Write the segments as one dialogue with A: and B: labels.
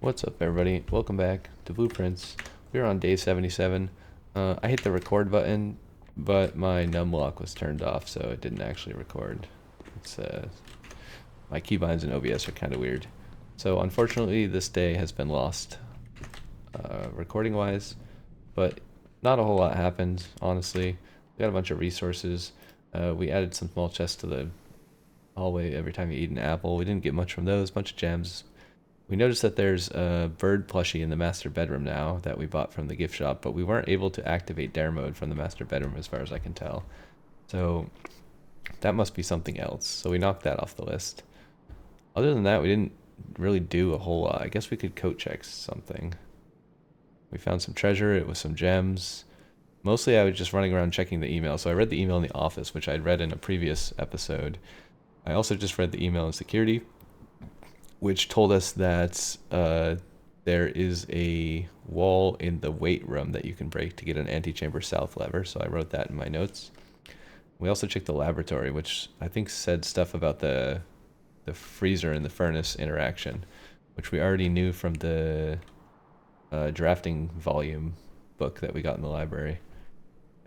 A: What's up, everybody? Welcome back to Blueprints. We're on day 77. I hit the record button, but my numlock was turned off, so it didn't actually record. It's my keybinds in OBS are kind of weird. So unfortunately, this day has been lost, recording-wise, but not a whole lot happened, honestly. We got a bunch of resources. We added some small chests to the hallway every time you eat an apple. We didn't get much from those, bunch of gems. We noticed that there's a bird plushie in the master bedroom now that we bought from the gift shop, but we weren't able to activate dare mode from the master bedroom as far as I can tell. So that must be something else. So we knocked that off the list. Other than that, we didn't really do a whole lot. I guess we could coat check something. We found some treasure. It was some gems. Mostly I was just running around checking the email. So I read the email in the office, which I'd read in a previous episode. I also just read the email in security, which told us that there is a wall in the weight room that you can break to get an antechamber south lever, so I wrote that in my notes. We also checked the laboratory, which I think said stuff about the freezer and the furnace interaction, which we already knew from the drafting volume book that we got in the library.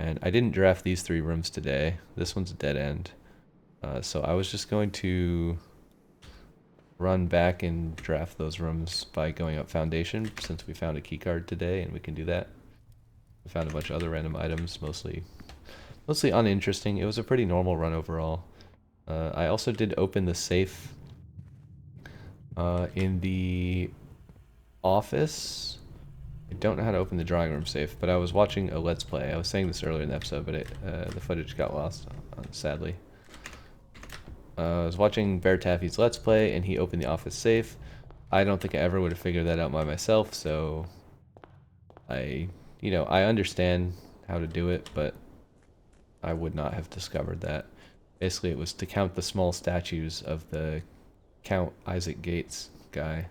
A: And I didn't draft these 3 rooms today. This one's a dead end. So I was just going to run back and draft those rooms by going up foundation, since we found a key card today and we can do that. We found a bunch of other random items, mostly uninteresting. It was a pretty normal run overall. I also did open the safe in the office. I don't know how to open the drawing room safe, but I was watching a Let's Play. I was saying this earlier in the episode, but the footage got lost, sadly. I was watching Bear Taffy's Let's Play, and he opened the office safe. I don't think I ever would have figured that out by myself, so I understand how to do it, but I would not have discovered that. Basically, it was to count the small statues of the Count Isaac Gates guy.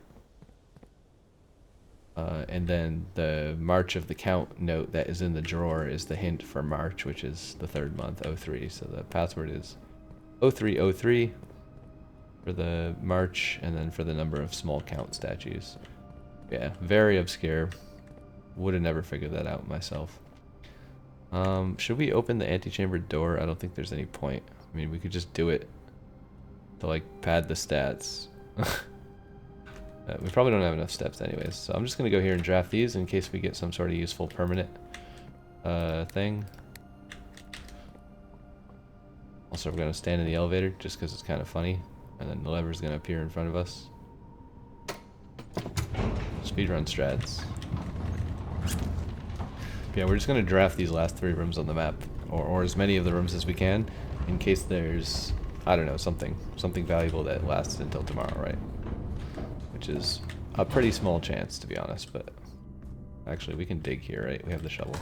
A: And then the March of the Count note that is in the drawer is the hint for March, which is the 3rd month, 03. So the password is 0303 for the March, and then for the number of small count statues. Yeah, very obscure. Would have never figured that out myself. Should we open the antechamber door? I don't think there's any point. I mean, we could just do it to like pad the stats. We probably don't have enough steps anyways, so I'm just gonna go here and draft these in case we get some sort of useful permanent thing. Also, we're gonna stand in the elevator just because it's kind of funny, and then the lever's gonna appear in front of us. Speedrun strats. Yeah, we're just gonna draft these last 3 rooms on the map, or as many of the rooms as we can, in case there's, I don't know, something valuable that lasts until tomorrow, right? Which is a pretty small chance, to be honest, but actually we can dig here, right? We have the shovel.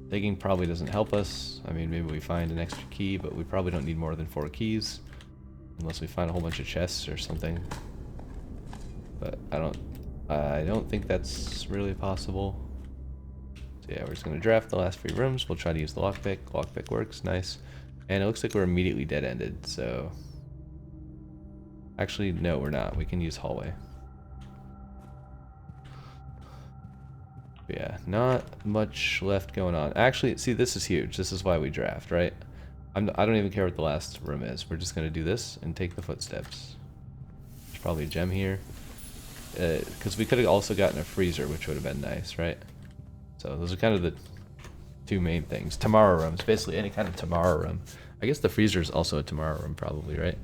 A: Digging probably doesn't help us. I mean, maybe we find an extra key, but we probably don't need more than 4 keys. Unless we find a whole bunch of chests or something. But I don't think that's really possible. So yeah, we're just gonna draft the last 3 rooms. We'll try to use the lockpick. Lockpick works, nice. And it looks like we're immediately dead-ended, so... Actually, no, we're not. We can use hallway. Yeah, not much left going on. Actually, see, this is huge. This is why we draft, right? I don't even care what the last room is. We're just going to do this and take the footsteps. There's probably a gem here. Because we could have also gotten a freezer, which would have been nice, right? So those are kind of the 2 main things. Tomorrow rooms, basically any kind of tomorrow room. I guess the freezer is also a tomorrow room, probably, right?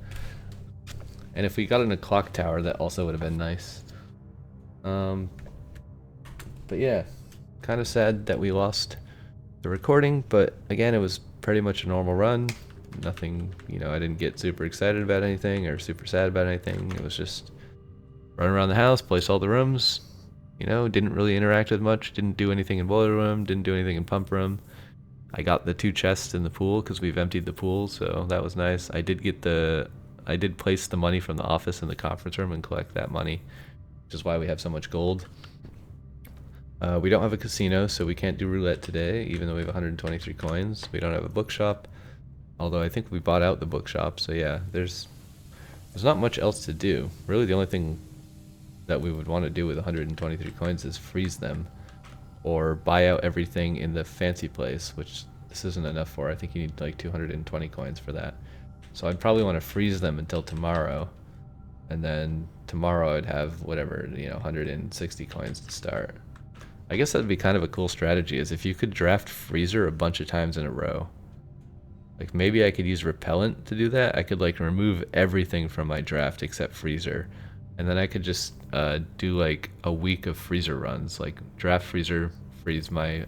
A: And if we got in a clock tower, that also would have been nice. But yeah, kind of sad that we lost the recording, but again, it was pretty much a normal run. Nothing, I didn't get super excited about anything or super sad about anything. It was just run around the house, place all the rooms, didn't really interact with much, didn't do anything in boiler room, didn't do anything in pump room. I got the 2 chests in the pool because we've emptied the pool, so that was nice. I did place the money from the office in the conference room and collect that money, which is why we have so much gold. We don't have a casino, so we can't do roulette today, even though we have 123 coins. We don't have a bookshop, although I think we bought out the bookshop, so yeah, there's not much else to do. Really, the only thing that we would want to do with 123 coins is freeze them or buy out everything in the fancy place, which this isn't enough for. I think you need like 220 coins for that. So I'd probably want to freeze them until tomorrow, and then tomorrow I'd have whatever, 160 coins to start. I guess that'd be kind of a cool strategy, is if you could draft freezer a bunch of times in a row. Like maybe I could use repellent to do that. I could like remove everything from my draft except freezer, and then I could just do like a week of freezer runs, like draft freezer, freeze my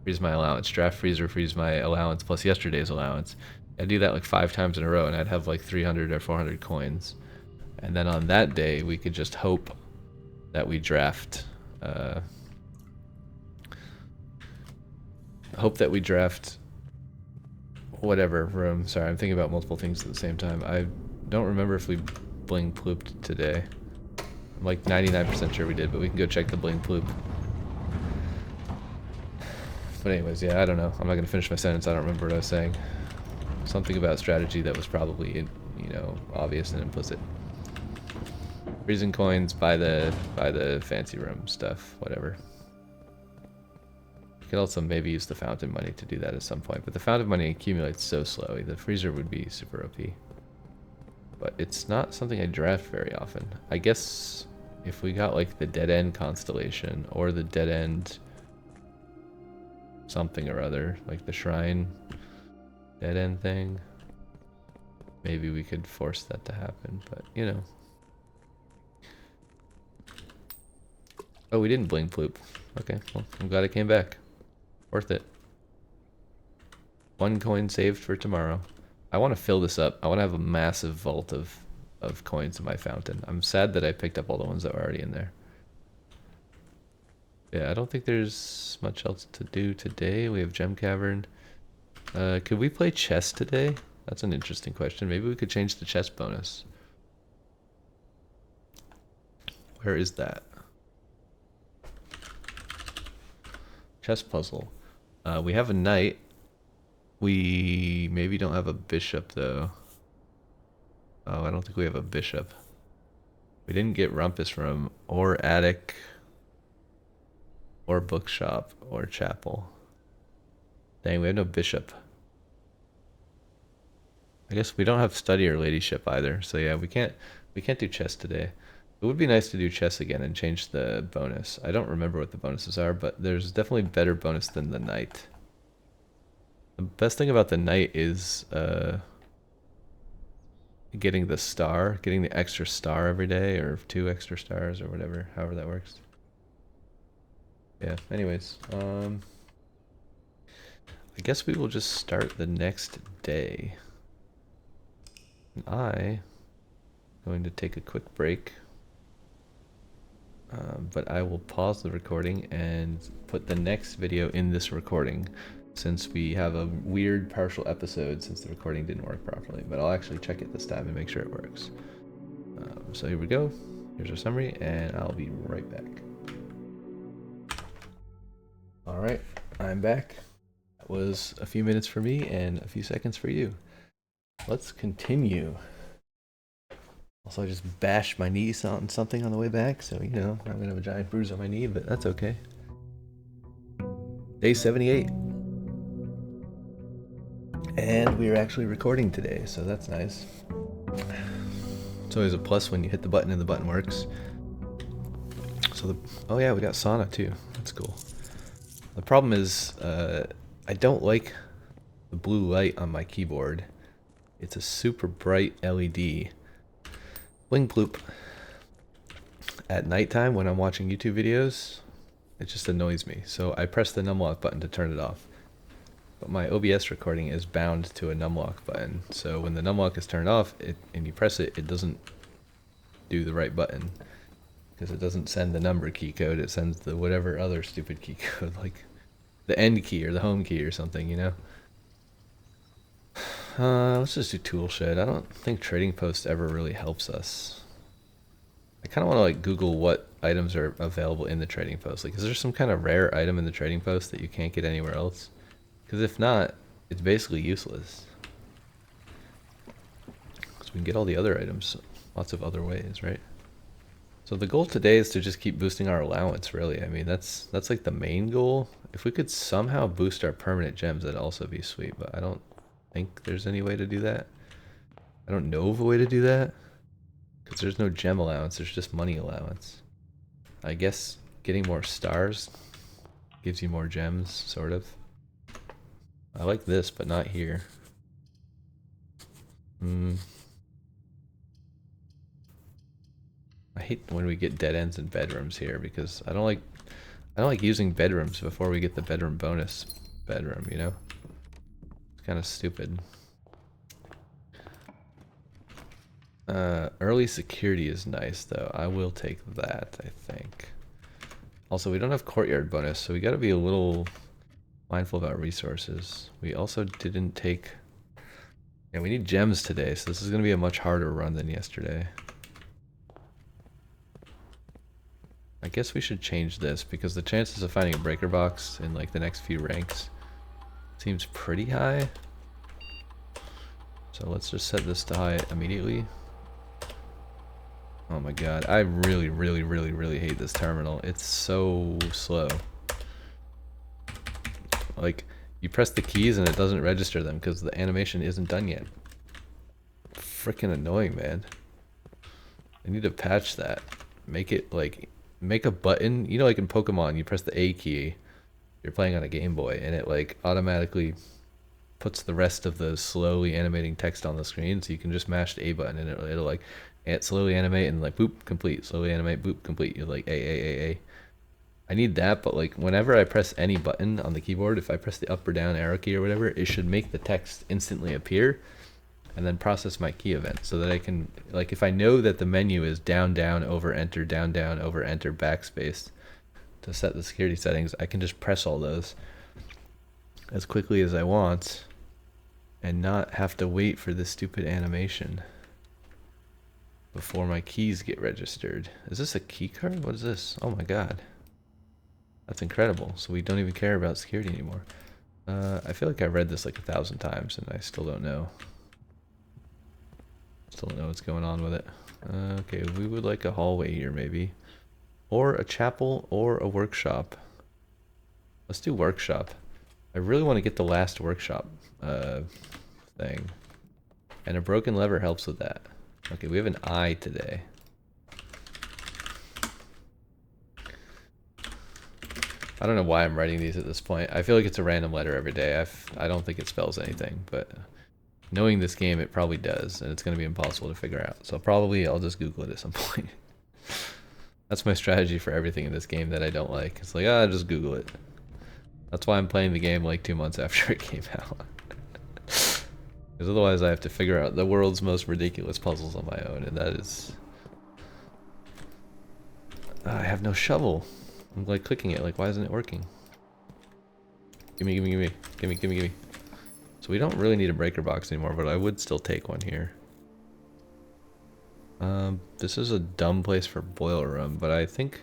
A: allowance, draft freezer, freeze my allowance plus yesterday's allowance. I'd do that like 5 times in a row, and I'd have like 300 or 400 coins. And then on that day, we could just hope that we draft. Hope that we draft whatever room. Sorry, I'm thinking about multiple things at the same time. I don't remember if we bling plooped today. I'm like 99% sure we did, but we can go check the bling ploop. But anyways, yeah, I don't know. I'm not gonna finish my sentence. I don't remember what I was saying. Something about strategy that was probably, obvious and implicit. Freezing coins, buy the fancy room stuff, whatever. You could also maybe use the fountain money to do that at some point, but the fountain money accumulates so slowly. The freezer would be super OP. But it's not something I draft very often. I guess if we got like the dead end constellation or the dead end something or other, like the shrine dead end thing, maybe we could force that to happen, but Oh, we didn't bling ploop. Okay, well, I'm glad I came back. Worth it. 1 coin saved for tomorrow. I want to fill this up. I want to have a massive vault of coins in my fountain. I'm sad that I picked up all the ones that were already in there. Yeah, I don't think there's much else to do today. We have Gem Cavern. Could we play chess today? That's an interesting question. Maybe we could change the chess bonus. Where is that? Chess puzzle. We have a knight. We maybe don't have a bishop though. Oh, I don't think we have a bishop. We didn't get rumpus room or attic or bookshop or chapel. Dang, we have no bishop. I guess we don't have study or ladyship either. So yeah, we can't do chess today. It would be nice to do chess again and change the bonus. I don't remember what the bonuses are, but there's definitely better bonus than the knight. The best thing about the knight is getting the star, getting the extra star every day, or 2 extra stars, or whatever, however that works. Yeah, anyways, I guess we will just start the next day. I'm going to take a quick break. But I will pause the recording and put the next video in this recording, since we have a weird partial episode since the recording didn't work properly. But I'll actually check it this time and make sure it works. So here we go. Here's our summary, and I'll be right back. Alright, I'm back. That was a few minutes for me and a few seconds for you. Let's continue. Also, I just bashed my knee on something on the way back, so, I'm gonna have a giant bruise on my knee, but that's okay. Day 78. And we're actually recording today, so that's nice. It's always a plus when you hit the button and the button works. So oh yeah, we got sauna too. That's cool. The problem is, I don't like the blue light on my keyboard. It's a super bright LED. Bling ploop. At nighttime when I'm watching YouTube videos, it just annoys me. So I press the numlock button to turn it off. But my OBS recording is bound to a numlock button. So when the numlock is turned off and you press it, it doesn't do the right button. Because it doesn't send the number key code, it sends the whatever other stupid key code, like the end key or the home key or something, Let's just do tool shed. I don't think trading post ever really helps us. I kind of want to like Google what items are available in the trading post. Like, is there some kind of rare item in the trading post that you can't get anywhere else? Because if not, it's basically useless. Because we can get all the other items lots of other ways, right? So the goal today is to just keep boosting our allowance, really. I mean, that's like the main goal. If we could somehow boost our permanent gems, that'd also be sweet, but I don't think there's any way to do that. I don't know of a way to do that, because there's no gem allowance, there's just money allowance. I guess getting more stars gives you more gems, sort of. I like this, but not here. I hate when we get dead ends in bedrooms here because I don't like using bedrooms before we get the bedroom bonus bedroom, you know? It's kind of stupid. Early security is nice though. I will take that, I think. Also, we don't have courtyard bonus, so we gotta be a little mindful about resources. We also didn't take... Yeah, we need gems today, so this is gonna be a much harder run than yesterday. I guess we should change this because the chances of finding a breaker box in like the next few ranks seems pretty high. So let's just set this to high immediately. Oh my god, I really hate this terminal. It's so slow. Like, you press the keys and it doesn't register them because the animation isn't done yet. Freaking annoying, man. I need to patch that. Make it like, make a button. You know, like in Pokemon, you press the A key. You're playing on a Game Boy, and it like automatically puts the rest of the slowly animating text on the screen, so you can just mash the A button and it'll like slowly animate and like boop complete, slowly animate, boop complete. You're like A. I need that, but like whenever I press any button on the keyboard, if I press the up or down arrow key or whatever, it should make the text instantly appear and then process my key event so that I can, like, if I know that the menu is down over enter, down over enter, backspace to set the security settings, I can just press all those as quickly as I want and not have to wait for this stupid animation before my keys get registered. Is this a key card? What is this? Oh my god. That's incredible. So we don't even care about security anymore. I feel like I read this like 1,000 times and I still don't know. Still don't know what's going on with it. Okay, we would like a hallway here maybe. Or a chapel or a workshop. Let's do workshop. I really want to get the last workshop thing. And a broken lever helps with that. Okay, we have an eye today. I don't know why I'm writing these at this point. I feel like it's a random letter every day. I don't think it spells anything, but knowing this game, it probably does, and it's going to be impossible to figure out. So probably I'll just Google it at some point. That's my strategy for everything in this game that I don't like. It's like, ah, just Google it. That's why I'm playing the game like 2 months after it came out. Because otherwise I have to figure out the world's most ridiculous puzzles on my own, and that is... I have no shovel. I'm like clicking it, like why isn't it working? Gimme. So we don't really need a breaker box anymore, but I would still take one here. This is a dumb place for boiler room, but I think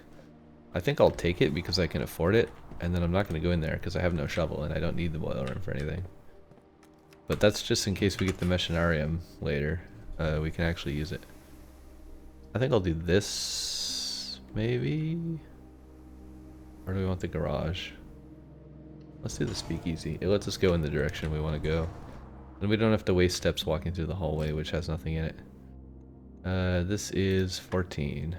A: I'll take it because I can afford it, and then I'm not going to go in there because I have no shovel and I don't need the boiler room for anything. But that's just in case we get the machinarium later. We can actually use it. I think I'll do this, maybe? Or do we want the garage? Let's do the speakeasy. It lets us go in the direction we want to go. And we don't have to waste steps walking through the hallway, which has nothing in it. This is 14.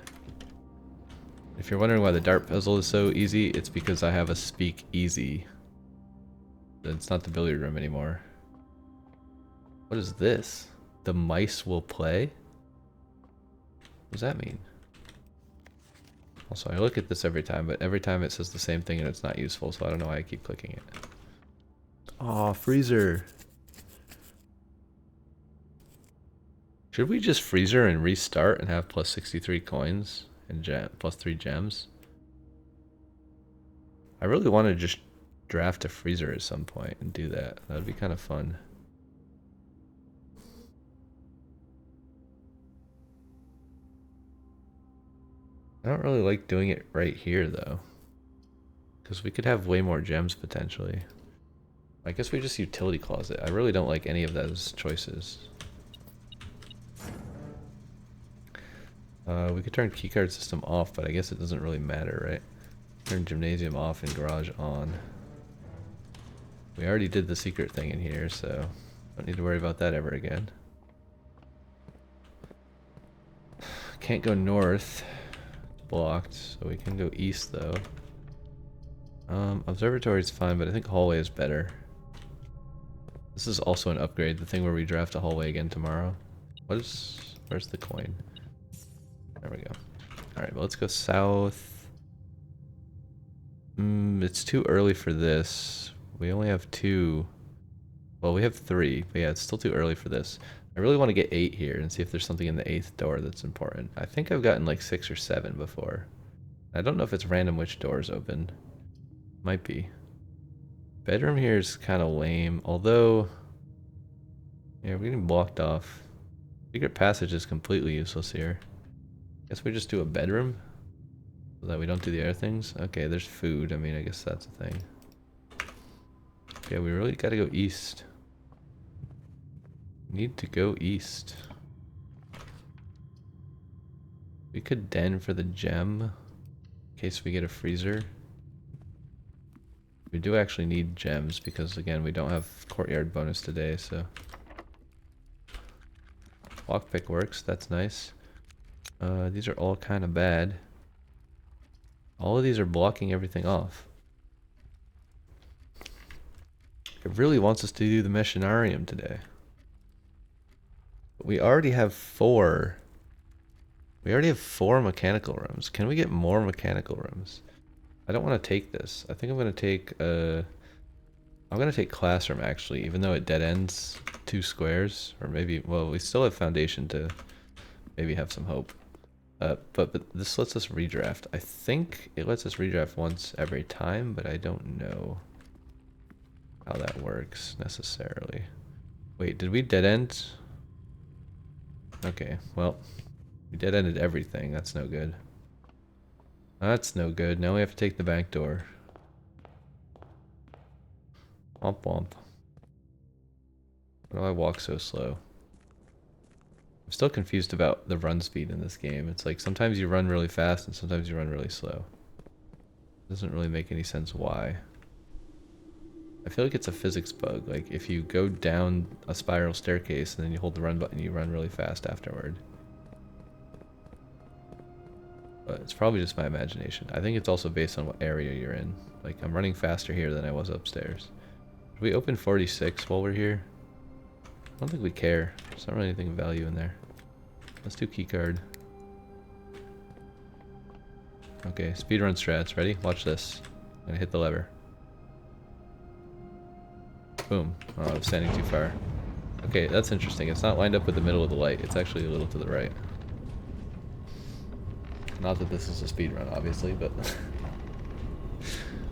A: If you're wondering why the dart puzzle is so easy, it's because I have a speakeasy. It's not the billiard room anymore. What is this? The mice will play? What does that mean? Also, I look at this every time, but every time it says the same thing and it's not useful, so I don't know why I keep clicking it. Aw, freezer. Should we just freezer and restart and have plus 63 coins and plus 3 gems? I really want to just draft a freezer at some point and do that. That would be kind of fun. I don't really like doing it right here though, because we could have way more gems potentially. I guess we just utility closet. I really don't like any of those choices. We could turn keycard system off, but I guess it doesn't really matter, right? Turn gymnasium off and garage on. We already did the secret thing in here, so don't need to worry about that ever again. Can't go north. It's blocked, so we can go east though. Observatory is fine, but I think hallway is better. This is also an upgrade, the thing where we draft a hallway again tomorrow. Where's the coin? There we go. Alright, well, let's go south. It's too early for this. We only have 2. Well, we have 3, but yeah, it's still too early for this. I really want to get 8 here and see if there's something in the 8th door that's important. I think I've gotten like 6 or 7 before. I don't know if it's random which doors open. Might be. Bedroom here is kind of lame, although... Yeah, we're getting blocked off. Secret passage is completely useless here. Guess we just do a bedroom? So that we don't do the other things? Okay, there's food. I mean, I guess that's a thing. Okay, we really gotta go east. Need to go east. We could den for the gem. In case we get a freezer. We do actually need gems because, again, we don't have courtyard bonus today, so... Lockpick works, that's nice. These are all kind of bad. All of these are blocking everything off. It really wants us to do the Machinarium today. But we already have 4. We already have 4 mechanical rooms. Can we get more mechanical rooms? I don't want to take this. I think I'm going to take I'm going to take classroom actually, even though it dead ends 2 squares, or maybe, well, we still have foundation to maybe have some hope. But this lets us redraft. I think it lets us redraft once every time, but I don't know how that works necessarily. Wait, did we dead end? Okay, well, we dead ended everything. That's no good. That's no good. Now we have to take the back door. Womp womp. Why do I walk so slow? I'm still confused about the run speed in this game. It's like sometimes you run really fast and sometimes you run really slow. Doesn't really make any sense why. I feel like it's a physics bug. Like if you go down a spiral staircase and then you hold the run button, you run really fast afterward. But it's probably just my imagination. I think it's also based on what area you're in. Like I'm running faster here than I was upstairs. Should we open 46 while we're here? I don't think we care. There's not really anything of value in there. Let's do keycard. Okay, speedrun strats. Ready? Watch this. I'm gonna hit the lever. Boom. Oh, I was standing too far. Okay, that's interesting. It's not lined up with the middle of the light. It's actually a little to the right. Not that this is a speedrun, obviously, but...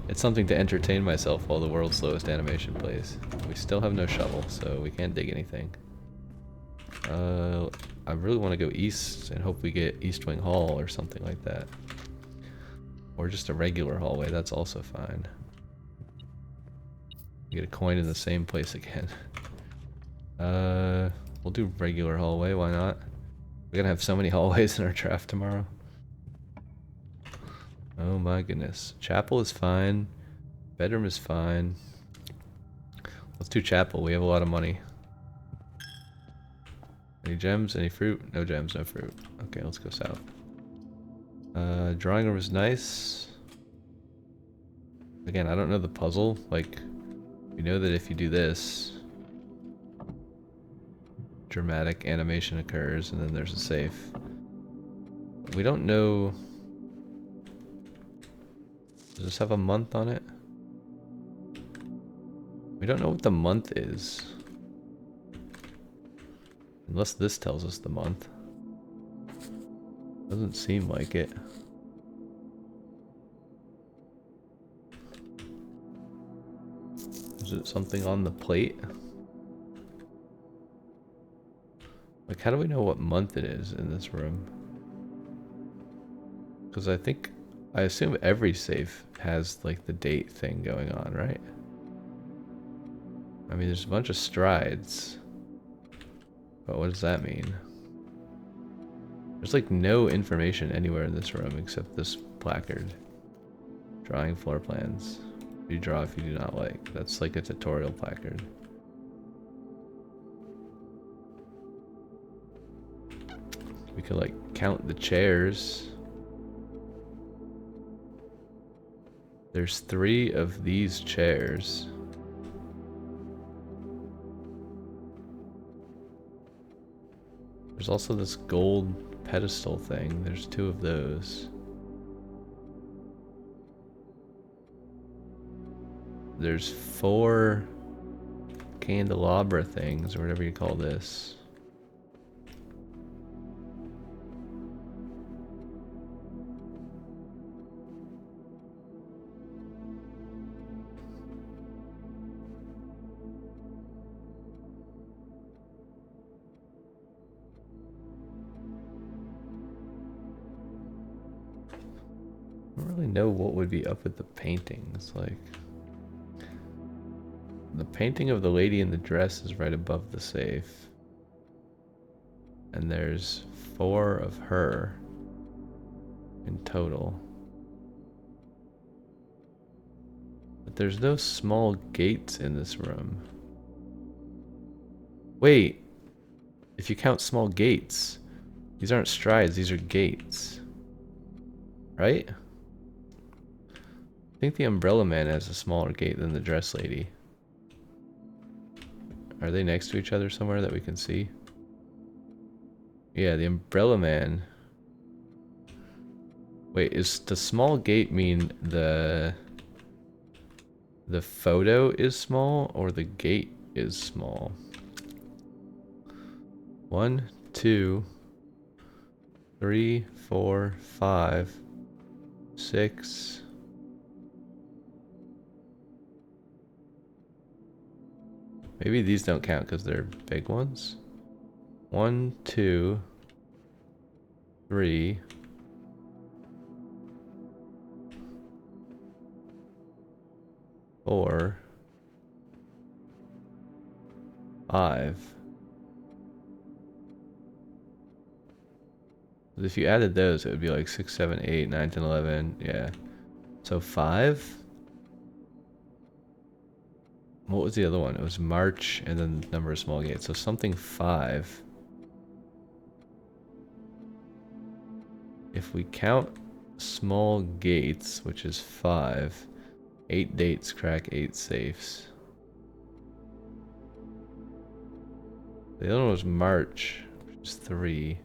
A: it's something to entertain myself while the world's slowest animation plays. We still have no shovel, so we can't dig anything. I really want to go east and hope we get East Wing Hall or something like that. Or just a regular hallway, that's also fine. Get a coin in the same place again. We'll do regular hallway, why not? We're gonna have so many hallways in our draft tomorrow. Oh my goodness. Chapel is fine. Bedroom is fine. Let's do chapel, we have a lot of money. Any gems? Any fruit? No gems, no fruit. Okay, let's go south. Drawing room is nice. Again, I don't know the puzzle. Like, we know that if you do this, dramatic animation occurs, and then there's a safe. We don't know... Does this have a month on it? We don't know what the month is. Unless this tells us the month. Doesn't seem like it. Is it something on the plate? Like, how do we know what month it is in this room? Because I assume every safe has, like, the date thing going on, right? I mean, there's a bunch of strides. But what does that mean? There's like no information anywhere in this room except this placard. Drawing floor plans. You draw if you do not like. That's like a tutorial placard. We could like count the chairs. There's 3 of these chairs. There's also this gold pedestal thing. There's 2 of those. There's 4 candelabra things, or whatever you call this. I don't really know what would be up with the paintings. Like, the painting of the lady in the dress is right above the safe. And there's 4 of her in total. But there's no small gates in this room. Wait, if you count small gates, these aren't strides, these are gates. Right? I think the umbrella man has a smaller gate than the dress lady. Are they next to each other somewhere that we can see? Yeah, the umbrella man. Wait, is the small gate mean the photo is small or the gate is small? 1, 2, 3, 4, 5, 6. Maybe these don't count because they're big ones. 1, 2, 3. 4, 5. If you added those, it would be like 6, 7, 8, 9, 10, 11. Yeah. So 5? What was the other one? It was March and then number of small gates. So something 5. If we count small gates, which is 5, 8 dates crack 8 safes. The other one was March, which is 3.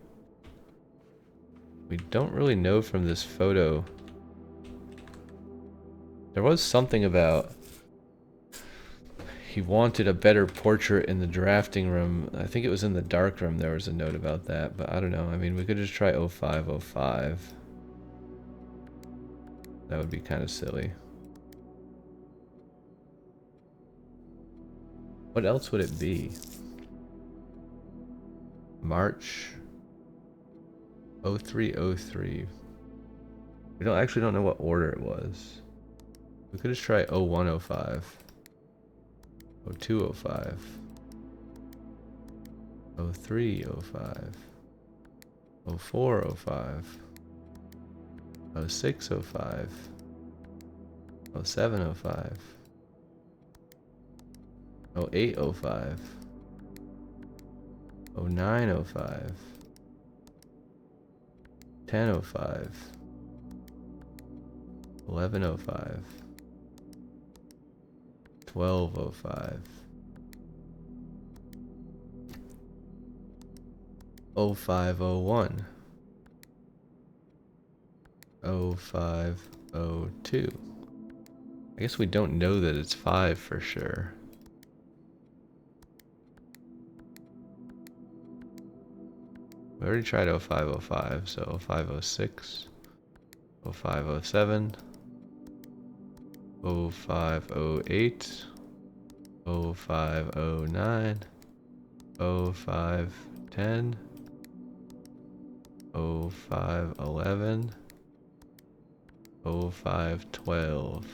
A: We don't really know from this photo. There was something about he wanted a better portrait in the drafting room. I think it was in the dark room there was a note about that, but I don't know. I mean, we could just try 0505. That would be kind of silly. What else would it be? March 0303. We don't know what order it was. We could just try 0105. 0205. 0305. 0405. 0605. 0705. 0805. 0905. 1005. 1105. 1205. 0501. 0502. I guess we don't know that it's 5 for sure. We already tried 0505, so 0506, 0507, 0508, 0509, 0510, 0511, 0512.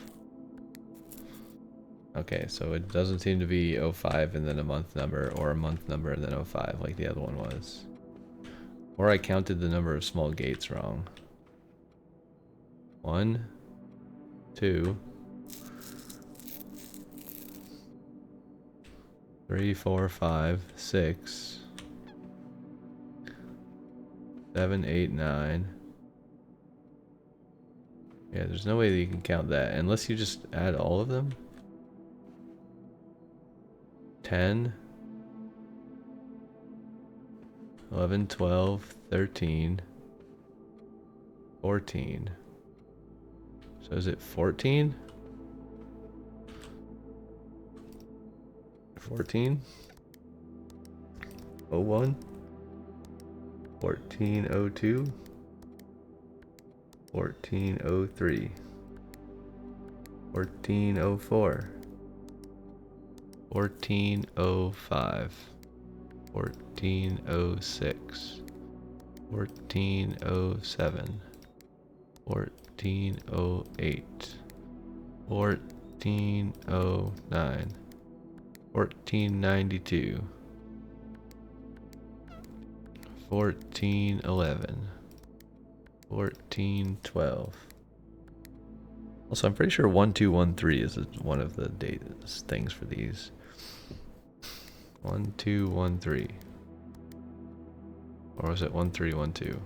A: Okay, so it doesn't seem to be 05 and then a month number, or a month number and then 05 like the other one was. Or I counted the number of small gates wrong. 1, 2, 3, 4, 5, 6, 7, 8, 9. Yeah, there's no way that you can count that unless you just add all of them. 10, 11, 12, 13, 14. So is it 14? 14? 01? 1402? 1403? 1404? 1405? 1406? 1407? 1408? 1409? 1492? 1411? 1412? Also, I'm pretty sure 1213 is one of the things for these. 1213. Or was it 1312?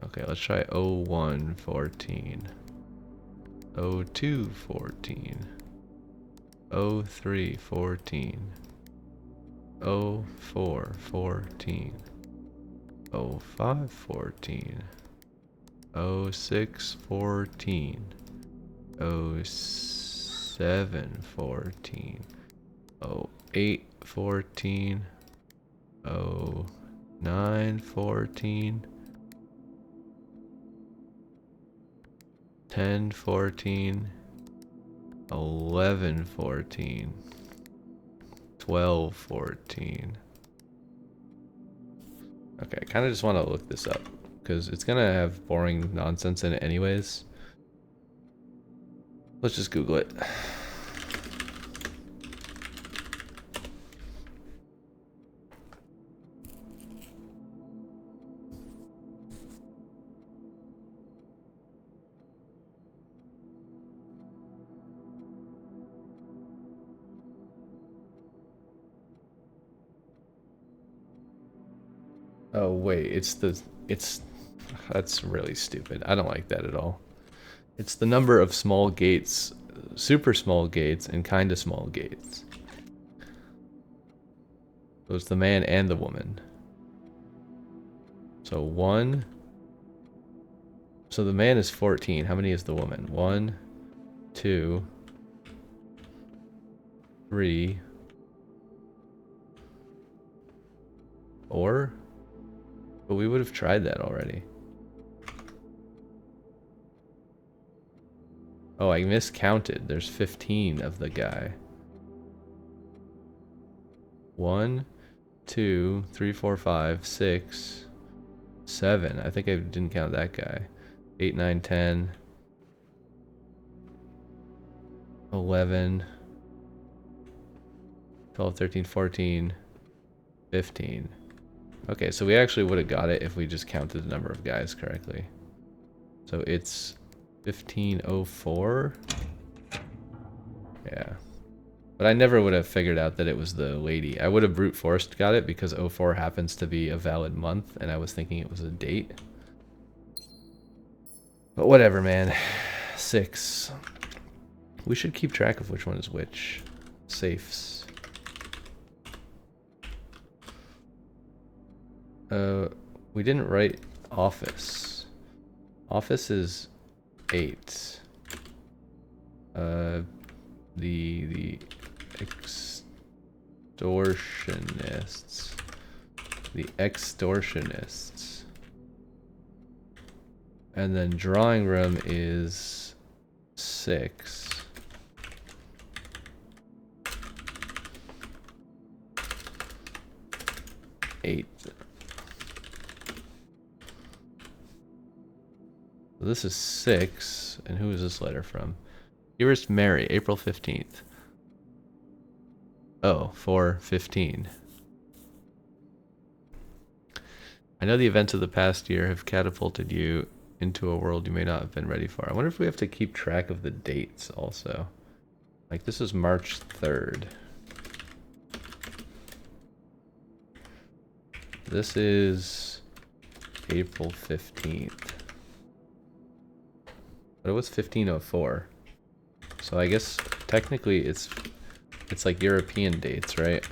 A: Okay, let's try 0114. 0214. 0314. 0414. 0514. 0614. 0714. 0814. 0914. 1014. 1114. 1214. Okay, I kind of just want to look this up because it's gonna have boring nonsense in it anyways. Let's just Google it. Oh wait, that's really stupid. I don't like that at all. It's the number of small gates, super small gates, and kinda small gates. So it's the man and the woman. So 1. So the man is 14. How many is the woman? 1, 2, 3, 4. But we would have tried that already. Oh, I miscounted. There's 15 of the guy. 1, 2, 3, 4, 5, 6, 7. I think I didn't count that guy. 8, 9, 10, 11, 12, 13, 14, 15. Okay, so we actually would have got it if we just counted the number of guys correctly. So it's 1504? Yeah. But I never would have figured out that it was the lady. I would have brute forced got it because 04 happens to be a valid month, and I was thinking it was a date. But whatever, man. 6. We should keep track of which one is which. Safes. We didn't write office. Office is 8. The extortionists. The extortionists. And then drawing room is 6. Eight. So this is 6. And who is this letter from? Dearest Mary, April 15th. Oh, 4/15. I know the events of the past year have catapulted you into a world you may not have been ready for. I wonder if we have to keep track of the dates also. Like, this is March 3rd. This is April 15th. But it was 1504. So I guess technically it's like European dates, right?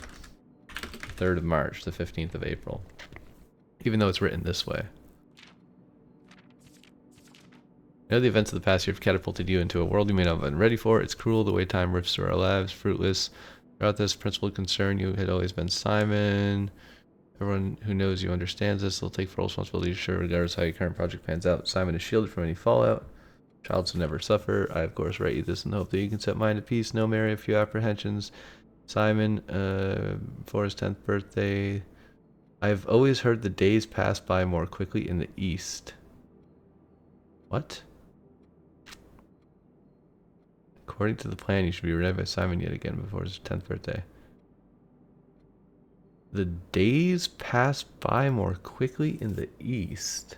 A: 3rd of March, the 15th of April. Even though it's written this way. I know the events of the past year have catapulted you into a world you may not have been ready for. It's cruel the way time rips through our lives, fruitless. Throughout this principal concern, you had always been Simon. Everyone who knows you understands this. They'll take full responsibility, sure, regardless of how your current project pans out. Simon is shielded from any fallout. Child will never suffer. I, of course, write you this in the hope that you can set mind at peace. No, Mary, a few apprehensions. Simon, for his 10th birthday. I've always heard the days pass by more quickly in the east. What? According to the plan, you should be reunited by Simon yet again before his 10th birthday. The days pass by more quickly in the east.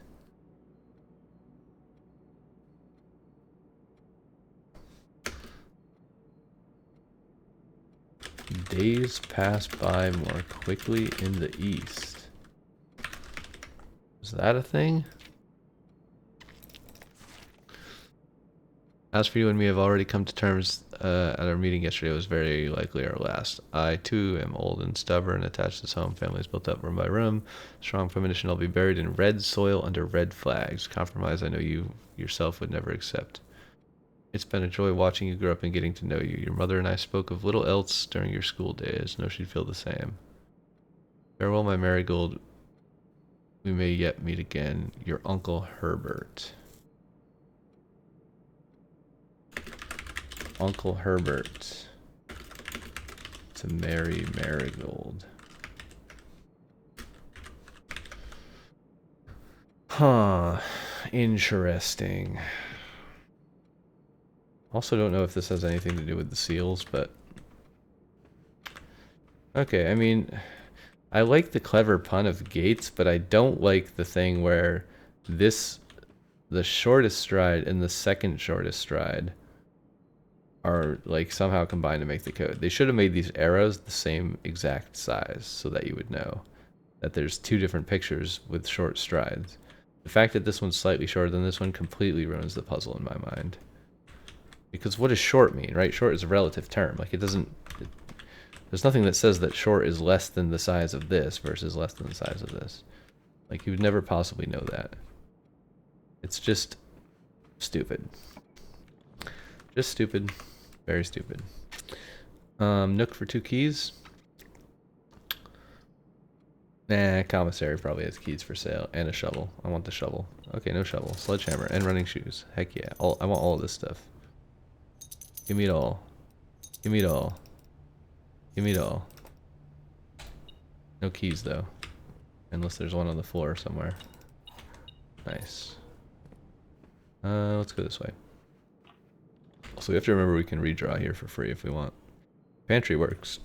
A: Days pass by more quickly in the east. Is that a thing? As for you and me, I've already come to terms at our meeting yesterday. It was very likely our last. I, too, am old and stubborn, attached to this home. Family is built up room by room. Strong premonition, I'll be buried in red soil under red flags. Compromise I know you yourself would never accept. It's been a joy watching you grow up and getting to know you. Your mother and I spoke of little else during your school days. Know she'd feel the same. Farewell, my marigold. We may yet meet again. Your Uncle Herbert. Uncle Herbert to marry Marigold. Huh. Interesting. Also don't know if this has anything to do with the seals, but... Okay, I mean... I like the clever pun of gates, but I don't like the thing where this... the shortest stride and the second shortest stride are like somehow combined to make the code. They should have made these arrows the same exact size so that you would know that there's two different pictures with short strides. The fact that this one's slightly shorter than this one completely ruins the puzzle in my mind. Because what does short mean, right? Short is a relative term. Like, it doesn't... there's nothing that says that short is less than the size of this versus less than the size of this. Like, you would never possibly know that. It's just stupid. Just stupid. Very stupid. Nook for 2 keys. Nah, commissary probably has keys for sale and a shovel. I want the shovel. Okay, no shovel. Sledgehammer and running shoes. Heck yeah. I want all of this stuff. Give me it all. Give me it all. Give me it all. No keys though. Unless there's one on the floor somewhere. Nice. Let's go this way. So we have to remember we can redraw here for free if we want. Pantry works.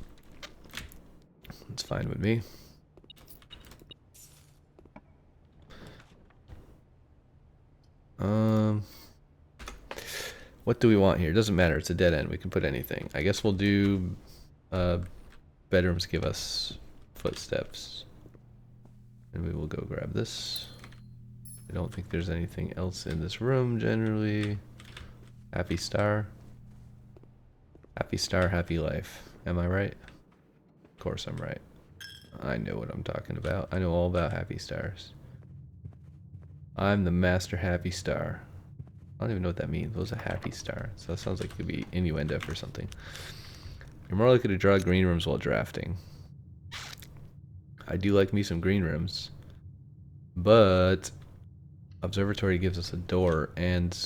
A: It's fine with me. What do we want here? Doesn't matter. It's a dead end. We can put anything. I guess we'll do bedrooms give us footsteps. And we will go grab this. I don't think there's anything else in this room generally. Happy star. Happy star, happy life. Am I right? Of course I'm right. I know what I'm talking about. I know all about happy stars. I'm the master happy star. I don't even know what that means. What was a happy star? So that sounds like it could be innuendo for something. You're more likely to draw green rooms while drafting. I do like me some green rooms. But observatory gives us a door and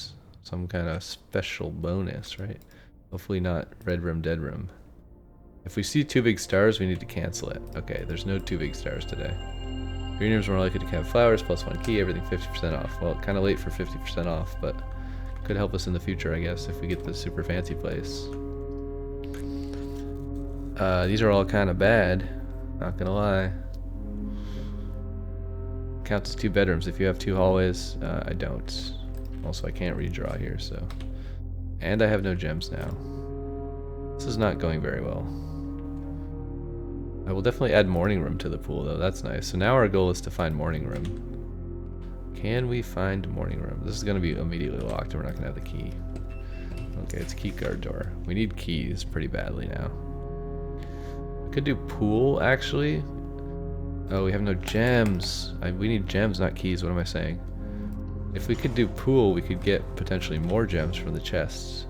A: some kind of special bonus, right? Hopefully not red room, dead room. If we see 2 big stars, we need to cancel it. Okay, there's no 2 big stars today. Green rooms are more likely to have flowers, plus 1 key, everything 50% off. Well, kind of late for 50% off, but could help us in the future, I guess, if we get the super fancy place. These are all kind of bad, not gonna lie. Counts as 2 bedrooms if you have 2 hallways. I don't. Also, I can't redraw here, so. And I have no gems now. This is not going very well. I will definitely add morning room to the pool, though. That's nice. So now our goal is to find morning room. Can we find morning room? This is going to be immediately locked, and we're not going to have the key. Okay, it's a key card door. We need keys pretty badly now. We could do pool, actually. Oh, we have no gems. We need gems, not keys. What am I saying? If we could do pool, we could get potentially more gems from the chests.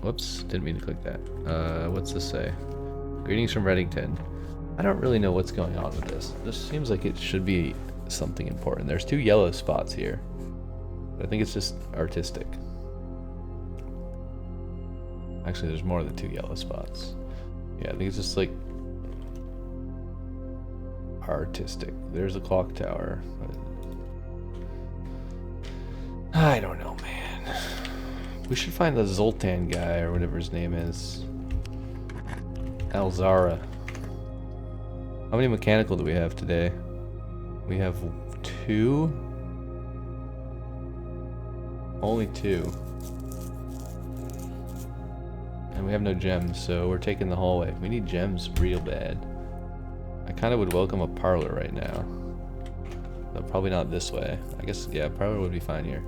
A: Whoops, didn't mean to click that. What's this say? Greetings from Reddington. I don't really know what's going on with this. This seems like it should be something important. There's 2 yellow spots here. But I think it's just artistic. Actually, there's more than 2 yellow spots. Yeah, I think it's just like artistic. There's a clock tower. I don't know, man. We should find the Zoltan guy or whatever his name is. Alzara. How many mechanical do we have today? We have 2. Only 2. And we have no gems, so we're taking the hallway. We need gems real bad. I kind of would welcome a parlor right now. But probably not this way. I guess, yeah, parlor would be fine here.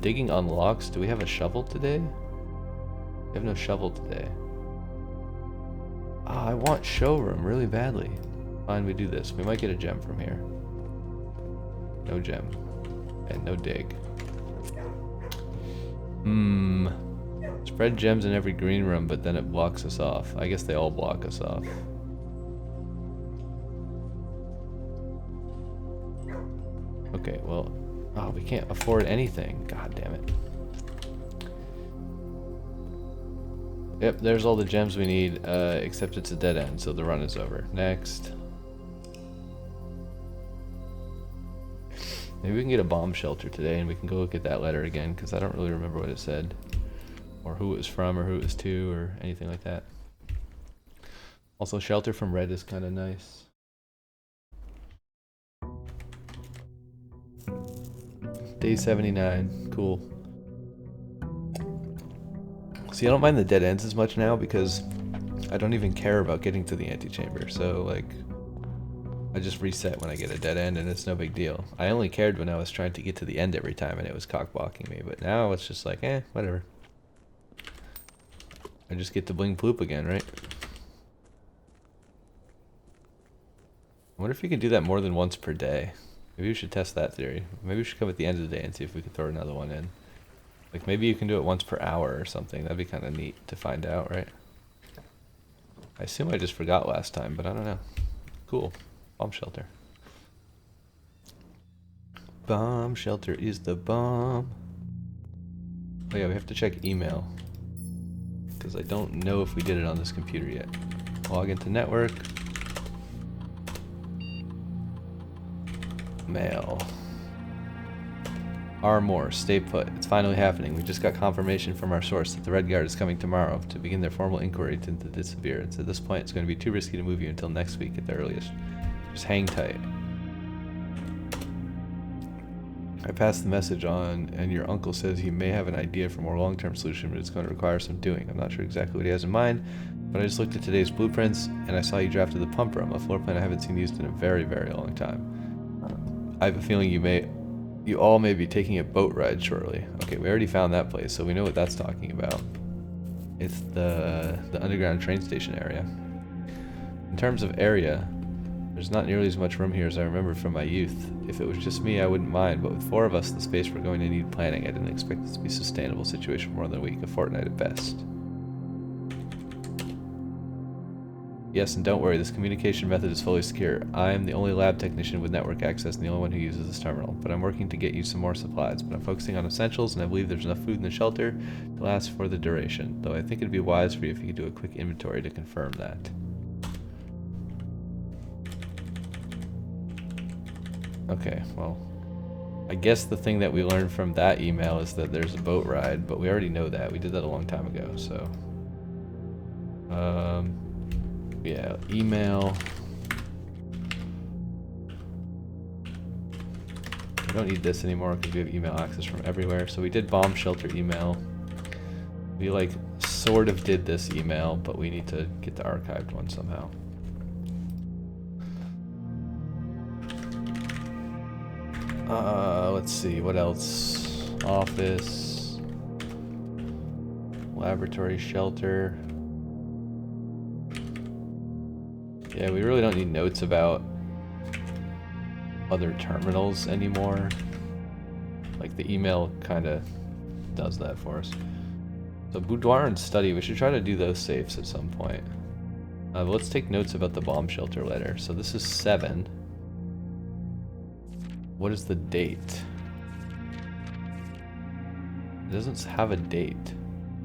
A: Digging unlocks. Do we have a shovel today? We have no shovel today. Ah, I want showroom really badly. Fine, we do this. We might get a gem from here. No gem. And no dig. Spread gems in every green room, but then it blocks us off. I guess they all block us off. Okay, well, oh, we can't afford anything. God damn it. Yep, there's all the gems we need, except it's a dead end, so the run is over. Next. Maybe we can get a bomb shelter today, and we can go look at that letter again, because I don't really remember what it said. Or who it was from, or who it was to, or anything like that. Also, shelter from red is kind of nice. Day 79. Cool. See, I don't mind the dead ends as much now because I don't even care about getting to the antechamber. So, like, I just reset when I get a dead end and it's no big deal. I only cared when I was trying to get to the end every time and it was cock-blocking me. But now it's just like, whatever. I just get to bling ploop again, right? I wonder if you can do that more than once per day. Maybe we should test that theory. Maybe we should come at the end of the day and see if we can throw another one in. Like, maybe you can do it once per hour or something. That'd be kind of neat to find out, right? I assume I just forgot last time, but I don't know. Cool. Bomb shelter. Bomb shelter is the bomb. Oh yeah, we have to check email. Because I don't know if we did it on this computer yet. Log into network. Mail. Armor, stay put. It's finally happening. We just got confirmation from our source that the Red Guard is coming tomorrow to begin their formal inquiry into the disappearance. At this point, it's going to be too risky to move you until next week at the earliest. Just hang tight. I passed the message on, and your uncle says he may have an idea for a more long-term solution, but it's going to require some doing. I'm not sure exactly what he has in mind, but I just looked at today's blueprints, and I saw you drafted the pump room, a floor plan I haven't seen used in a very, very long time. I have a feeling you all may be taking a boat ride shortly. Okay, we already found that place, so we know what that's talking about. It's the underground train station area. In terms of area, there's not nearly as much room here as I remember from my youth. If it was just me, I wouldn't mind, but with 4 of us, the space we're going to need planning. I didn't expect this to be a sustainable situation for more than a week, a fortnight at best. Yes, and don't worry, this communication method is fully secure. I am the only lab technician with network access and the only one who uses this terminal, but I'm working to get you some more supplies. But I'm focusing on essentials, and I believe there's enough food in the shelter to last for the duration, though I think it'd be wise for you if you could do a quick inventory to confirm that. Okay, well, I guess the thing that we learned from that email is that there's a boat ride, but we already know that. We did that a long time ago, so... yeah, email. don't need this anymore because we have email access from everywhere. So we did bomb shelter email. We like sort of did this email, but we need to get the archived one somehow. Let's see, what else? Office, laboratory, shelter. Yeah, we really don't need notes about other terminals anymore. Like the email kind of does that for us. So boudoir and study, we should try to do those safes at some point. But let's take notes about the bomb shelter letter. So this is 7. What is the date? It doesn't have a date.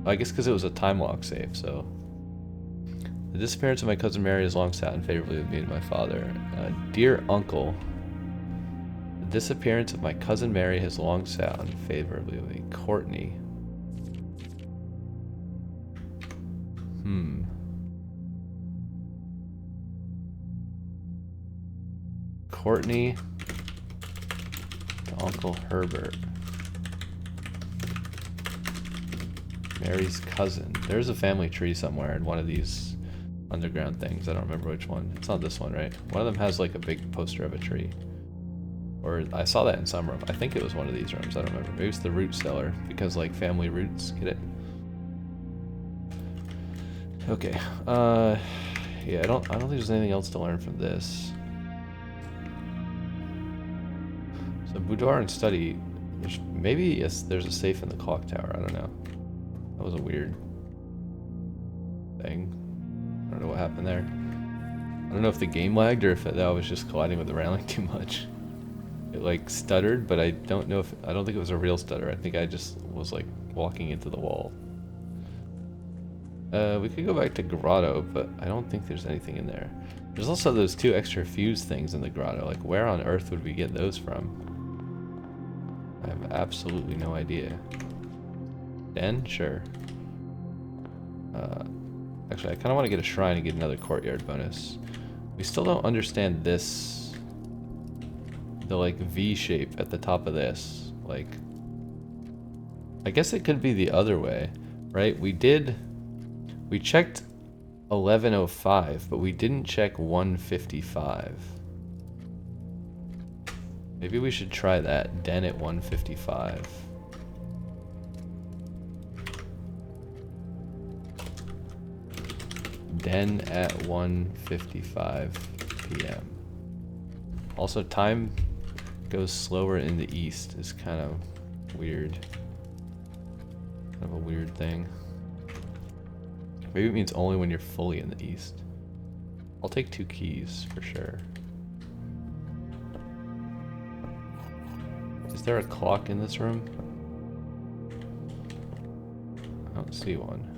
A: I guess because it was a time lock save, so. The disappearance of my cousin Mary has long sat unfavorably with me and my father. Dear uncle, the disappearance of my cousin Mary has long sat unfavorably with me. Courtney. Courtney to Uncle Herbert. Mary's cousin. There's a family tree somewhere in one of these underground things. I don't remember which one. It's not this one, right? One of them has like a big poster of a tree. Or I saw that in some room. I think it was one of these rooms. I don't remember. Maybe it's the root cellar because like family roots. Get it? Okay. Yeah, I don't think there's anything else to learn from this. So boudoir and study. Maybe yes, there's a safe in the clock tower. I don't know. That was a weird thing. I don't know what happened there. I don't know if the game lagged or if that was just colliding with the railing too much. It like stuttered, but I don't know if I don't think it was a real stutter. I think I just was like walking into the wall. We could go back to grotto, but I don't think there's anything in there. There's also those 2 extra fuse things in the grotto. Like, where on earth would we get those from? I have absolutely no idea. Den? Sure. Actually, I kind of want to get a shrine and get another courtyard bonus. We still don't understand this. The, like, V shape at the top of this. Like, I guess it could be the other way, right? We checked 1105, but we didn't check 155. Maybe we should try that. Den at 155. Den at 1:55 p.m. Also, time goes slower in the east is kind of weird. Kind of a weird thing. Maybe it means only when you're fully in the east. I'll take 2 keys for sure. Is there a clock in this room? I don't see one.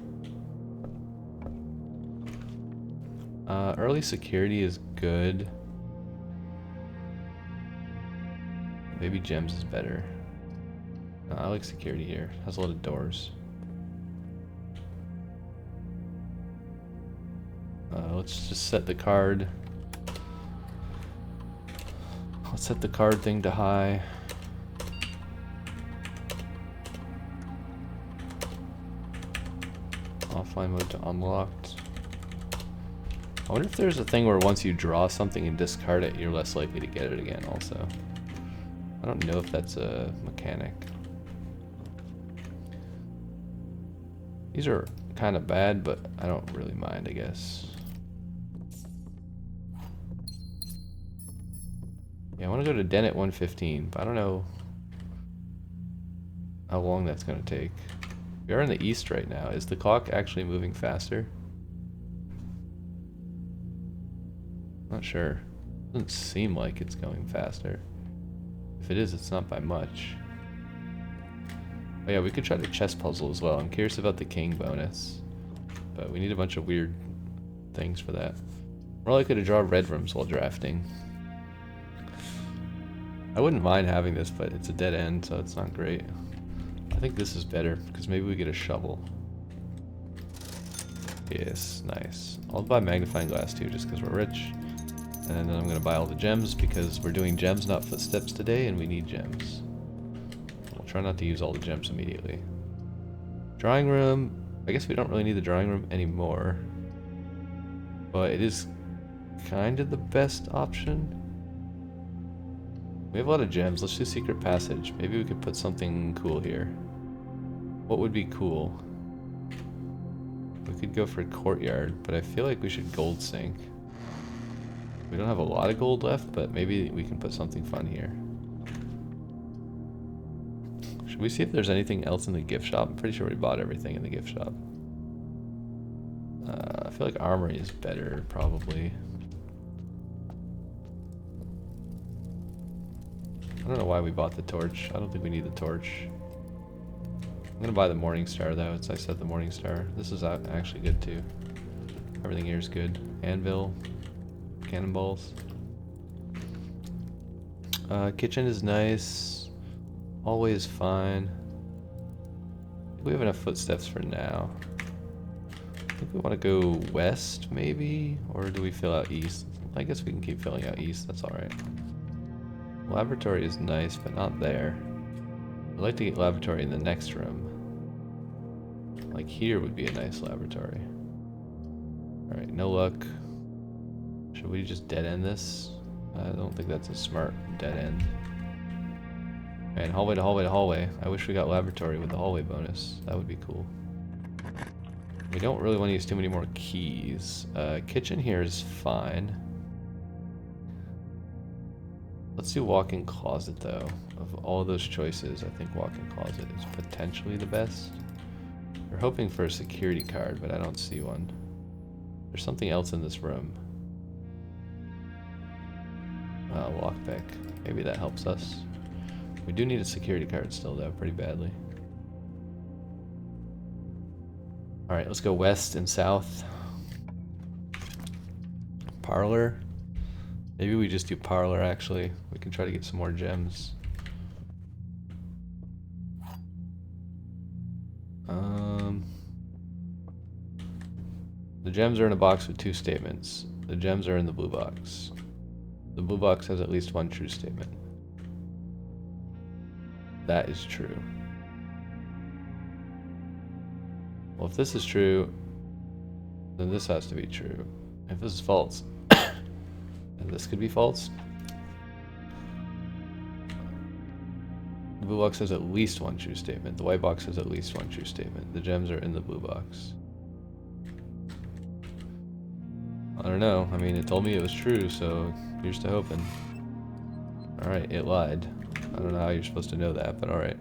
A: Early security is good. Maybe gems is better. No, I like security here. It has a lot of doors. Let's just set the card. Let's set the card thing to high. Offline mode to unlocked. I wonder if there's a thing where once you draw something and discard it, you're less likely to get it again also. I don't know if that's a mechanic. These are kind of bad, but I don't really mind, I guess. Yeah, I want to go to Den at 1:15, but I don't know how long that's going to take. We are in the east right now. Is the clock actually moving faster? Not sure. Doesn't seem like it's going faster. If it is, it's not by much. Oh yeah, we could try the chess puzzle as well. I'm curious about the king bonus. But we need a bunch of weird things for that. More likely to draw red rooms while drafting. I wouldn't mind having this, but it's a dead end, so it's not great. I think this is better, because maybe we get a shovel. Yes, nice. I'll buy magnifying glass too, just because we're rich. And then I'm going to buy all the gems because we're doing gems, not footsteps today, and we need gems. We'll try not to use all the gems immediately. Drawing room. I guess we don't really need the drawing room anymore. But it is kind of the best option. We have a lot of gems. Let's do secret passage. Maybe we could put something cool here. What would be cool? We could go for a courtyard, but I feel like we should gold sink. We don't have a lot of gold left, but maybe we can put something fun here. Should we see if there's anything else in the gift shop? I'm pretty sure we bought everything in the gift shop. I feel like armory is better, probably. I don't know why we bought the torch. I don't think we need the torch. I'm gonna buy the Morning Star though. I said the Morning Star. This is actually good too. Everything here is good. Anvil. Cannonballs. Kitchen is nice. Hallway is fine. We have enough footsteps for now. I think we want to go west maybe? Or do we fill out east? I guess we can keep filling out east. That's alright. Laboratory is nice, but not there. I'd like to get laboratory in the next room. Like here would be a nice laboratory. Alright, no luck. Should we just dead end this? I don't think that's a smart dead end. And hallway to hallway to hallway. I wish we got laboratory with the hallway bonus. That would be cool. We don't really want to use too many more keys. Kitchen here is fine. Let's do walk-in closet though. Of all those choices, I think walk-in closet is potentially the best. We're hoping for a security card, but I don't see one. There's something else in this room. Lockpick. Maybe that helps us. We do need a security card still though, pretty badly. Alright, let's go west and south. Parlor. Maybe we just do parlor actually. We can try to get some more gems. The gems are in a box with 2 statements. The gems are in the blue box. The blue box has at least 1 true statement. That is true. Well, if this is true, then this has to be true. If this is false, then this could be false. The blue box has at least 1 true statement. The white box has at least 1 true statement. The gems are in the blue box. I don't know. I mean, it told me it was true, so here's to hoping. Alright, it lied. I don't know how you're supposed to know that, but alright.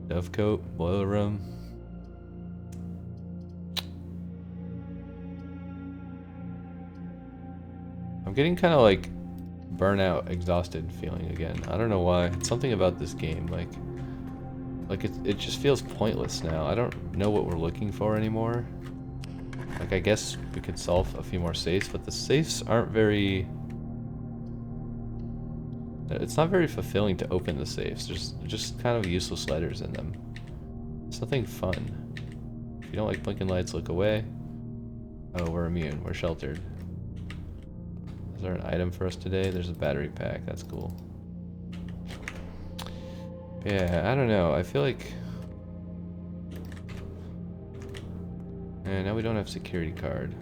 A: Dovecote, boiler room. I'm getting kind of like burnout, exhausted feeling again. I don't know why. It's something about this game, like it just feels pointless now. I don't know what we're looking for anymore. Like, I guess we could solve a few more safes, but the safes aren't very... It's not very fulfilling to open the safes. There's just kind of useless letters in them. It's nothing fun. If you don't like blinking lights, look away. Oh, we're immune. We're sheltered. Is there an item for us today? There's a battery pack. That's cool. Yeah, I don't know. I feel like... And now we don't have security card.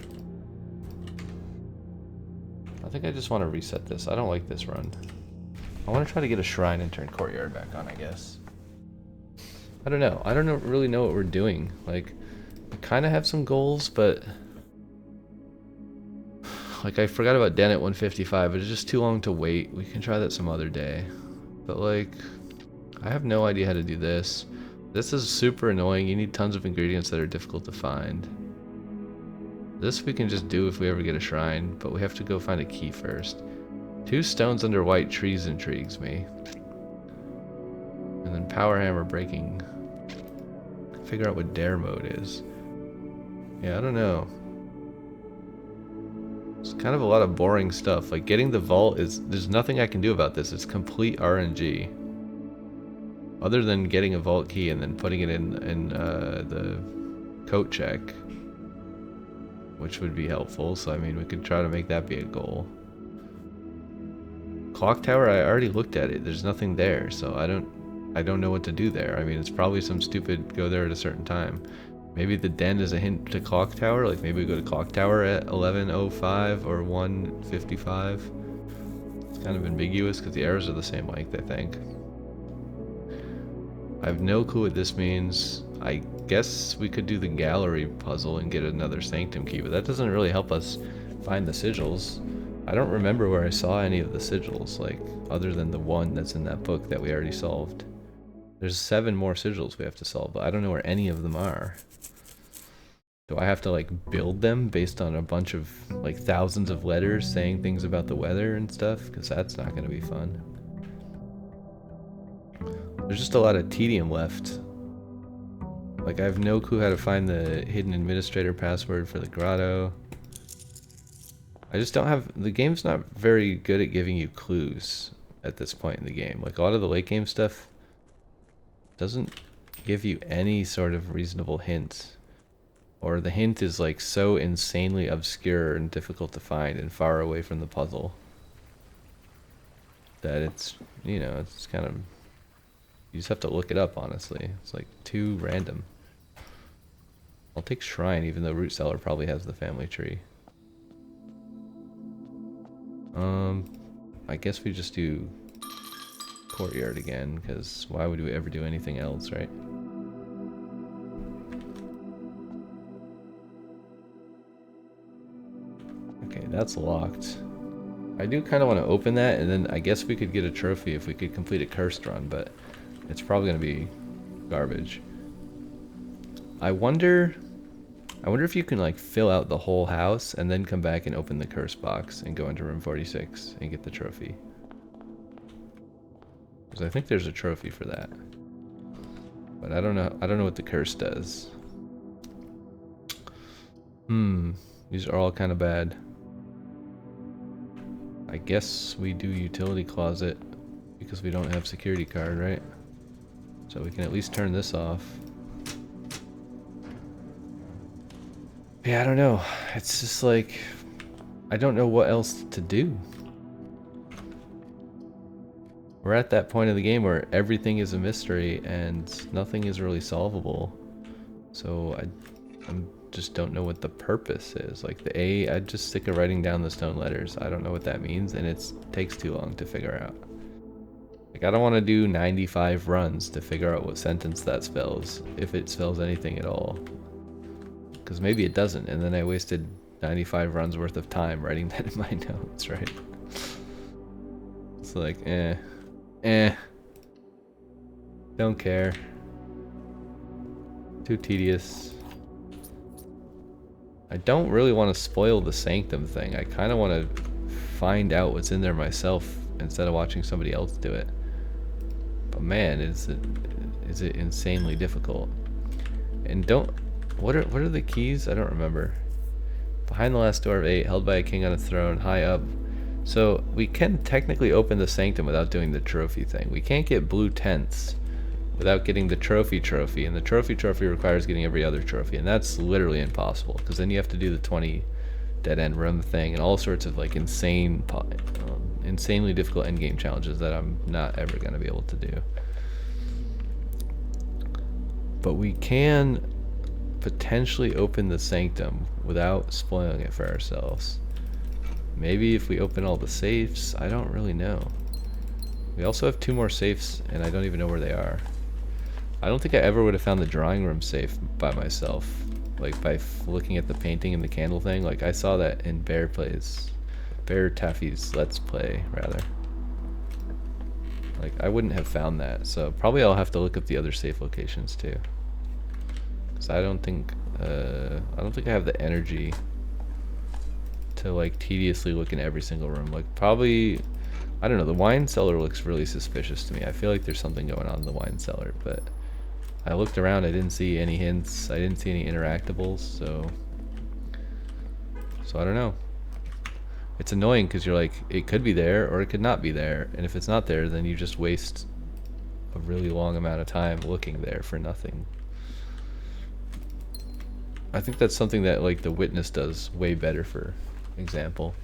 A: I think I just want to reset this. I don't like this run. I want to try to get a shrine and turn courtyard back on, I guess. I don't know. I don't really know what we're doing. Like, I kind of have some goals, but... Like, I forgot about Den at 155, but it's just too long to wait. We can try that some other day. But, like, I have no idea how to do this. This is super annoying. You need tons of ingredients that are difficult to find. This we can just do if we ever get a shrine, but we have to go find a key first. 2 stones under white trees intrigues me. And then power hammer breaking. Figure out what dare mode is. Yeah, I don't know. It's kind of a lot of boring stuff. Like, getting the vault is... There's nothing I can do about this. It's complete RNG. Other than getting a vault key and then putting it in the coat check. which would be helpful. So I mean, we could try to make that be a goal. Clock tower, I already looked at it. There's nothing there, so I don't know what to do there. I mean, it's probably some stupid go there at a certain time. Maybe the den is a hint to clock tower. Like maybe we go to clock tower at 11:05 or 1:55. It's kind of ambiguous because the arrows are the same length, I think. I have no clue what this means. I guess we could do the gallery puzzle and get another sanctum key, but that doesn't really help us find the sigils. I don't remember where I saw any of the sigils, like, other than the one that's in that book that we already solved. There's 7 more sigils we have to solve, but I don't know where any of them are. Do I have to, like, build them based on a bunch of, like, thousands of letters saying things about the weather and stuff? Because that's not going to be fun. There's just a lot of tedium left. Like, I have no clue how to find the hidden administrator password for the grotto. I just don't have... The game's not very good at giving you clues at this point in the game. Like, a lot of the late game stuff doesn't give you any sort of reasonable hint. Or the hint is, like, so insanely obscure and difficult to find and far away from the puzzle that it's, you know, it's kind of... You just have to look it up, honestly. It's, like, too random. I'll take Shrine, even though Root Cellar probably has the family tree. I guess we just do Courtyard again, because why would we ever do anything else, right? Okay, that's locked. I do kind of want to open that, and then I guess we could get a trophy if we could complete a cursed run, but it's probably going to be garbage. I wonder if you can, like, fill out the whole house and then come back and open the curse box and go into room 46 and get the trophy. Because I think there's a trophy for that. But I don't know what the curse does. These are all kind of bad. I guess we do utility closet because we don't have security card, right? So we can at least turn this off. Yeah, I don't know. It's just like, I don't know what else to do. We're at that point of the game where everything is a mystery and nothing is really solvable. So I just don't know what the purpose is. Like the A, I'd just stick to writing down the stone letters. I don't know what that means, and it takes too long to figure out. Like, I don't want to do 95 runs to figure out what sentence that spells, if it spells anything at all. Because maybe it doesn't, and then I wasted 95 runs worth of time writing that in my notes, right? It's like, don't care. Too tedious. I don't really want to spoil the sanctum thing. I kind of want to find out what's in there myself instead of watching somebody else do it. But man, is it insanely difficult. And what are the keys? I don't remember. Behind the last door of 8, held by a king on a throne, high up. So we can technically open the sanctum without doing the trophy thing. We can't get blue tents without getting the trophy, and the trophy requires getting every other trophy, and that's literally impossible, because then you have to do the 20 dead end room thing and all sorts of like insanely difficult endgame challenges that I'm not ever going to be able to do. But we can potentially open the sanctum without spoiling it for ourselves. Maybe if we open all the safes, I don't really know. We also have 2 more safes, and I don't even know where they are. I don't think I ever would have found the drawing room safe by myself, like by looking at the painting and the candle thing. Like, I saw that in Bear Taffy's Let's Play, rather. Like, I wouldn't have found that, so probably I'll have to look up the other safe locations too. Because I don't think I have the energy to like tediously look in every single room. Like, probably, I don't know, the wine cellar looks really suspicious to me. I feel like there's something going on in the wine cellar, but I looked around, I didn't see any hints, I didn't see any interactables, so I don't know. It's annoying because you're like, it could be there or it could not be there, and if it's not there, then you just waste a really long amount of time looking there for nothing. I think that's something that like the witness does way better, for example.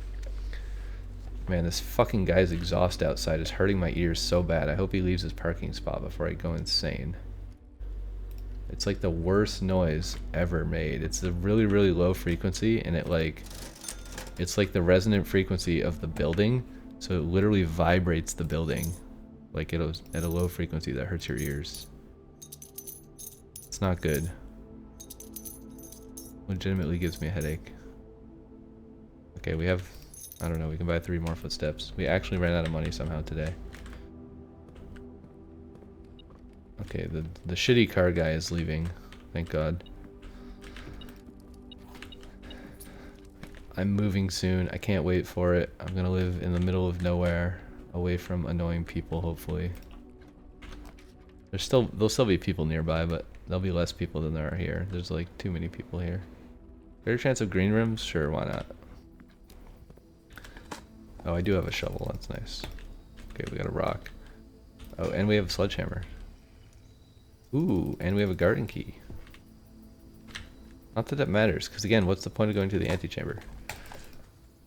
A: Man, this fucking guy's exhaust outside is hurting my ears so bad. I hope he leaves his parking spot before I go insane. It's like the worst noise ever made. It's a really, really low frequency, and it's like the resonant frequency of the building, so it literally vibrates the building like at a low frequency that hurts your ears. It's not good. Legitimately gives me a headache. Okay, we have, I don't know, we can buy 3 more footsteps. We actually ran out of money somehow today. Okay, the shitty car guy is leaving. Thank God. I'm moving soon. I can't wait for it. I'm gonna live in the middle of nowhere, away from annoying people, hopefully. There'll still be people nearby, but there'll be less people than there are here. There's like too many people here. Better chance of green rooms? Sure, why not? Oh, I do have a shovel. That's nice. Okay, we got a rock. Oh, and we have a sledgehammer. Ooh, and we have a garden key. Not that that matters, because again, what's the point of going to the antechamber?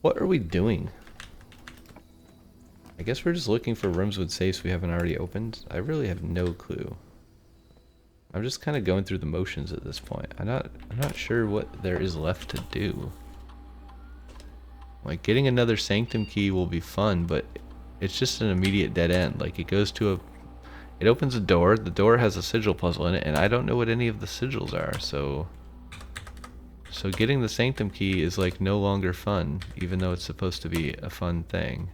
A: What are we doing? I guess we're just looking for rooms with safes we haven't already opened. I really have no clue. I'm just kind of going through the motions at this point. I'm not sure what there is left to do. Like, getting another sanctum key will be fun, but it's just an immediate dead end. Like, it goes to it opens a door, the door has a sigil puzzle in it, and I don't know what any of the sigils are, so getting the sanctum key is like no longer fun, even though it's supposed to be a fun thing.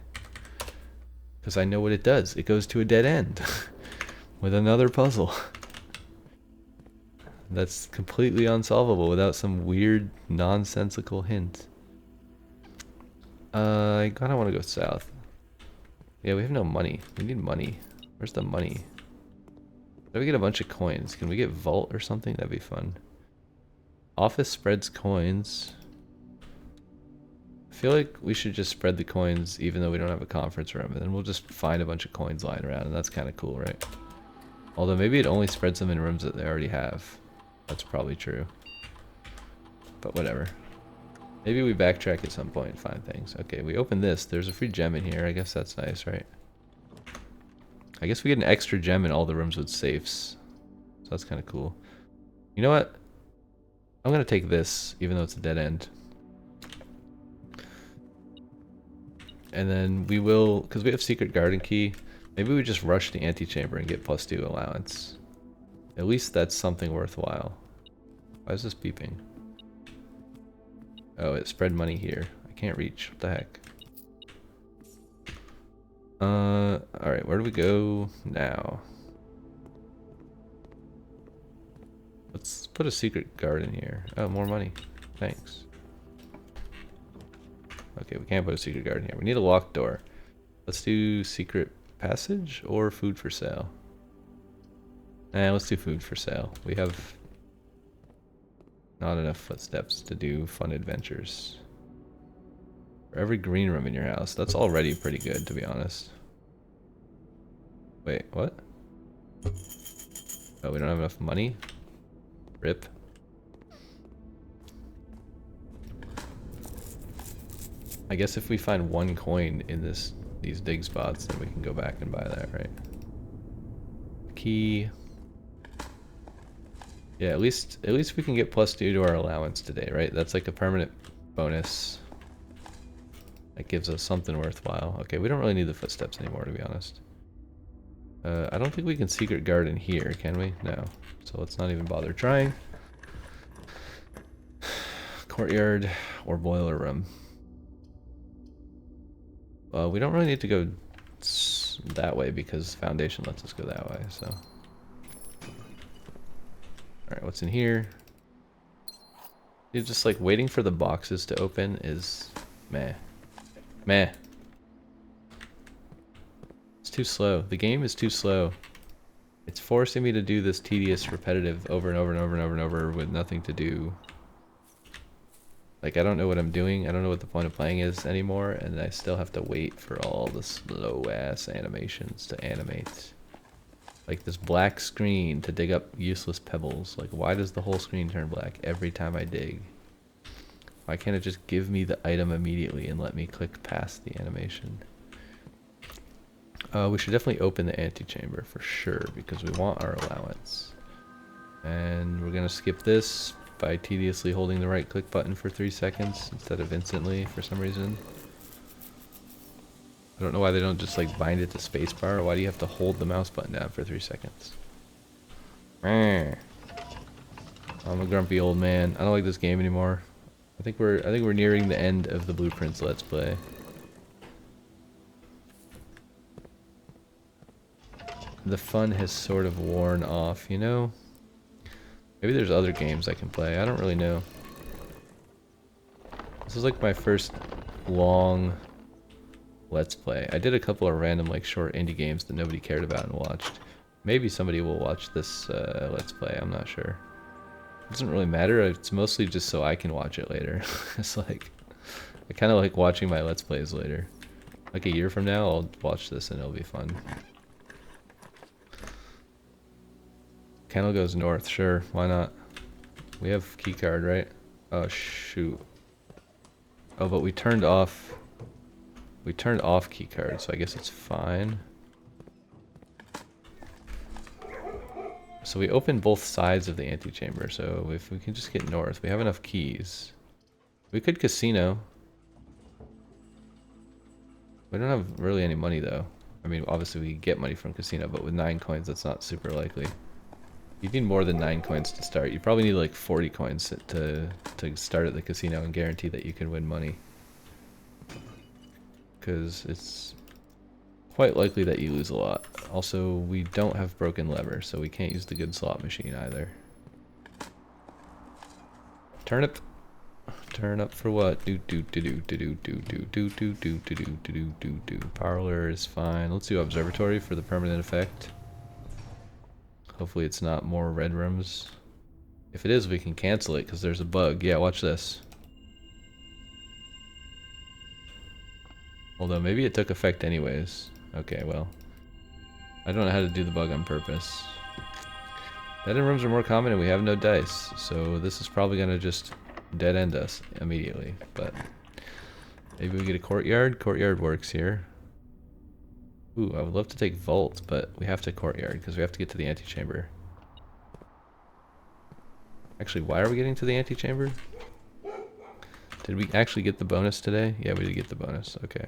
A: Because I know what it does. It goes to a dead end with another puzzle. That's completely unsolvable without some weird, nonsensical hint. I kinda wanna go south. Yeah, we have no money. We need money. Where's the money? How do we get a bunch of coins? Can we get vault or something? That'd be fun. Office spreads coins. I feel like we should just spread the coins even though we don't have a conference room, and then we'll just find a bunch of coins lying around, and that's kind of cool, right? Although maybe it only spreads them in rooms that they already have. That's probably true. But whatever. Maybe we backtrack at some point and find things. Okay, we open this. There's a free gem in here. I guess that's nice, right? I guess we get an extra gem in all the rooms with safes. So that's kind of cool. You know what? I'm going to take this, even though it's a dead end. And then we will, because we have secret garden key, maybe we just rush the antechamber and get +2 allowance. At least that's something worthwhile. Why is this beeping? Oh, it spread money here. I can't reach. What the heck? Alright, where do we go now? Let's put a secret garden here. Oh, more money. Thanks. Okay, we can't put a secret garden here. We need a locked door. Let's do secret passage or food for sale. Let's do food for sale. We have not enough footsteps to do fun adventures. For every green room in your house. That's already pretty good, to be honest. Wait, what? Oh, we don't have enough money? Rip. I guess if we find 1 coin in these dig spots, then we can go back and buy that, right? Key. Yeah, at least we can get +2 to our allowance today, right? That's like a permanent bonus. That gives us something worthwhile. Okay, we don't really need the footsteps anymore, to be honest. I don't think we can secret garden here, can we? No. So let's not even bother trying. Courtyard or boiler room. We don't really need to go that way because foundation lets us go that way, so. Alright, what's in here? It's just like waiting for the boxes to open is meh. Meh. It's too slow. The game is too slow. It's forcing me to do this tedious, repetitive over and over and over and over and over with nothing to do. Like, I don't know what I'm doing. I don't know what the point of playing is anymore, and I still have to wait for all the slow-ass animations to animate. Like this black screen to dig up useless pebbles. Like, why does the whole screen turn black every time I dig? Why can't it just give me the item immediately and let me click past the animation? We should definitely open the antechamber for sure because we want our allowance. And we're gonna skip this by tediously holding the right click button for 3 seconds instead of instantly for some reason. I don't know why they don't just like bind it to spacebar. Why do you have to hold the mouse button down for 3 seconds? I'm a grumpy old man. I don't like this game anymore. I think we're nearing the end of the Blueprints Let's Play. The fun has sort of worn off, you know? Maybe there's other games I can play. I don't really know. This is like my first long Let's Play. I did a couple of random like short indie games that nobody cared about and watched. Maybe somebody will watch this Let's Play, I'm not sure. It doesn't really matter, it's mostly just so I can watch it later. It's like, I kind of like watching my Let's Plays later. Like a year from now, I'll watch this and it'll be fun. Candle goes north, sure, why not? We have keycard, right? Oh shoot. Oh, but we turned off keycard, so I guess it's fine. So we opened both sides of the antechamber, so if we can just get north, we have enough keys. We could casino. We don't have really any money though. I mean, obviously we get money from casino, but with 9 coins, that's not super likely. You need more than 9 coins to start. You probably need like 40 coins to start at the casino and guarantee that you can win money. Because it's quite likely that you lose a lot. Also, we don't have broken lever, so we can't use the good slot machine either. Turnip. Turnip for what? Do do do do do do do do do do do do do do do. Parlor is fine. Let's do observatory for the permanent effect. Hopefully it's not more red rooms. If it is, we can cancel it because there's a bug. Yeah, watch this. Although maybe it took effect anyways. Okay, well. I don't know how to do the bug on purpose. Dead end rooms are more common and we have no dice. So this is probably going to just dead end us immediately. But maybe we get a courtyard. Courtyard works here. Ooh, I would love to take vault, but we have to courtyard because we have to get to the antechamber. Actually, why are we getting to the antechamber? Did we actually get the bonus today? Yeah, we did get the bonus. Okay.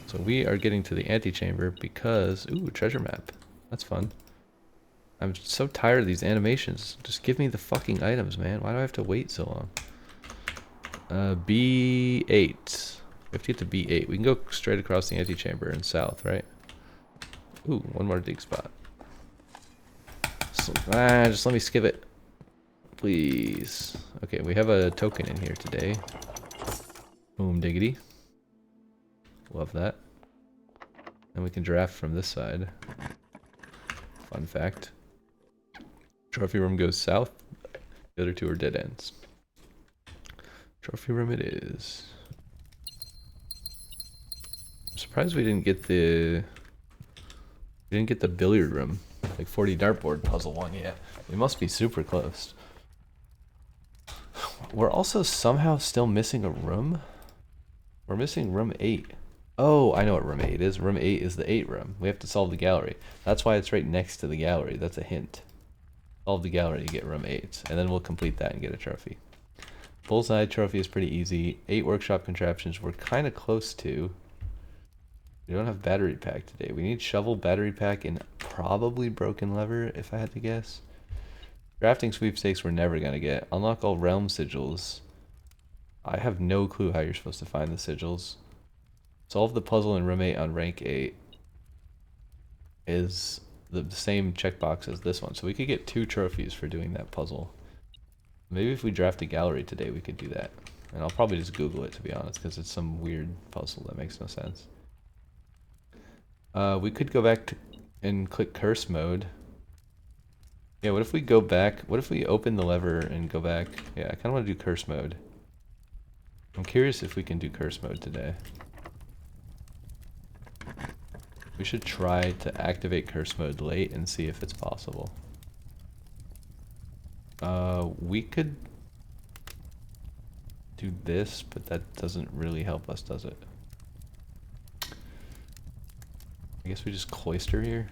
A: So we are getting to the antechamber because... Ooh, treasure map. That's fun. I'm so tired of these animations. Just give me the fucking items, man. Why do I have to wait so long? B8. We have to get to B8. We can go straight across the antechamber and south, right? Ooh, one more dig spot. So, just let me skip it. Please. Okay, we have a token in here today. Boom diggity. Love that. And we can draft from this side. Fun fact. Trophy room goes south. The other two are dead ends. Trophy room it is. I'm surprised we didn't get the... We didn't get the billiard room. Like 40 dartboard puzzle one yet. We must be super close. We're also somehow still missing a room. We're missing room 8. Oh, I know what room 8 is. Room 8 is the 8 room. We have to solve the gallery. That's why it's right next to the gallery. That's a hint. Solve the gallery, you get room 8. And then we'll complete that and get a trophy. Bullseye trophy is pretty easy. 8 workshop contraptions we're kind of close to. We don't have battery pack today. We need shovel, battery pack, and probably broken lever, if I had to guess. Drafting sweepstakes we're never going to get. Unlock all realm sigils. I have no clue how you're supposed to find the sigils. Solve the puzzle in room 8 on rank 8 is the same checkbox as this one. So we could get 2 trophies for doing that puzzle. Maybe if we draft a gallery today, we could do that. And I'll probably just Google it, to be honest, because it's some weird puzzle that makes no sense. We could go back to and click curse mode. Yeah, what if we go back? What if we open the lever and go back? Yeah, I kind of want to do curse mode. I'm curious if we can do curse mode today. We should try to activate curse mode late and see if it's possible. We could do this, but that doesn't really help us, does it? I guess we just cloister here.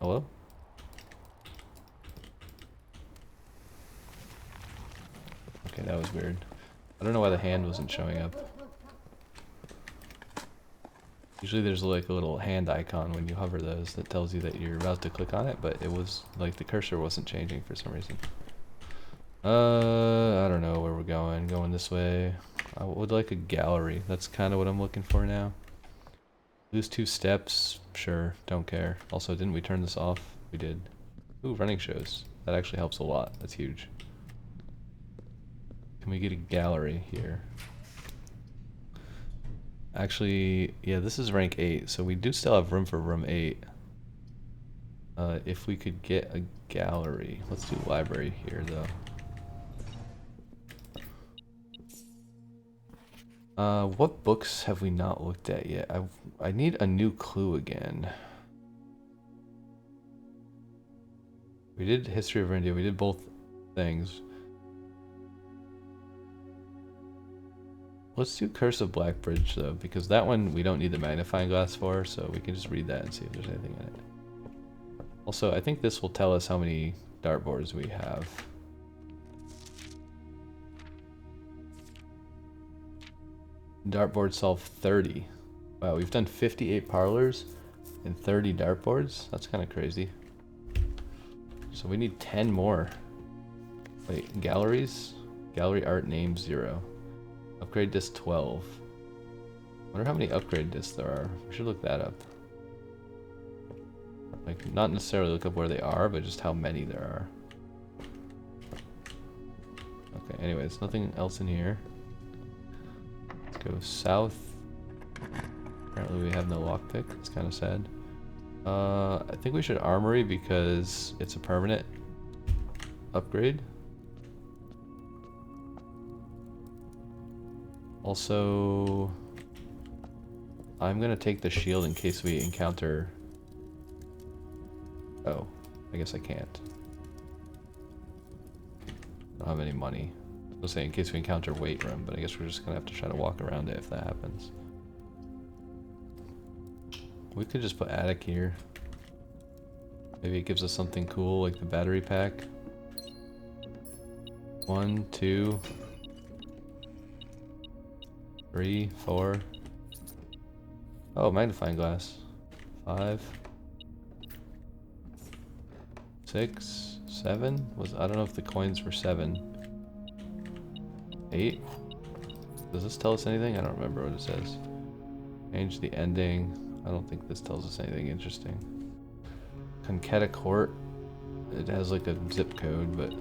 A: Hello? Okay, that was weird. I don't know why the hand wasn't showing up. Usually there's like a little hand icon when you hover those that tells you that you're about to click on it, but it was like the cursor wasn't changing for some reason. I don't know where we're going. Going this way. I would like a gallery. That's kind of what I'm looking for now. Lose 2 steps. Sure, don't care. Also, didn't we turn this off? We did. Ooh, running shows. That actually helps a lot. That's huge. Can we get a gallery here? Actually, yeah, this is rank 8, so we do still have room for room 8. If we could get a gallery. Let's do library here, though. What books have we not looked at yet? I need a new clue again. We did History of India. We did both things. Let's do Curse of Blackbridge, though, because that one we don't need the magnifying glass for, so we can just read that and see if there's anything in it. Also, I think this will tell us how many dartboards we have. Dartboard solve 30. Wow, we've done 58 parlors and 30 dartboards. That's kind of crazy. So we need 10 more. Wait, galleries? Gallery art name 0. Upgrade disc 12. Wonder how many upgrade discs there are. We should look that up. Like, not necessarily look up where they are, but just how many there are. Okay, anyways, nothing else in here. Let's go south. Apparently we have no lockpick. It's kind of sad. I think we should armory because it's a permanent upgrade. Also, I'm gonna take the shield in case we encounter... Oh, I guess I can't. I don't have any money. I was saying in case we encounter weight room, but I guess we're just gonna have to try to walk around it if that happens. We could just put attic here. Maybe it gives us something cool like the battery pack. 1, 2, 3, 4. Oh, magnifying glass. 5, 6, 7. I don't know if the coins were 7. 8. Does this tell us anything? I don't remember what it says. Change the ending. I don't think this tells us anything interesting. Concetta Court. It has like a zip code, but...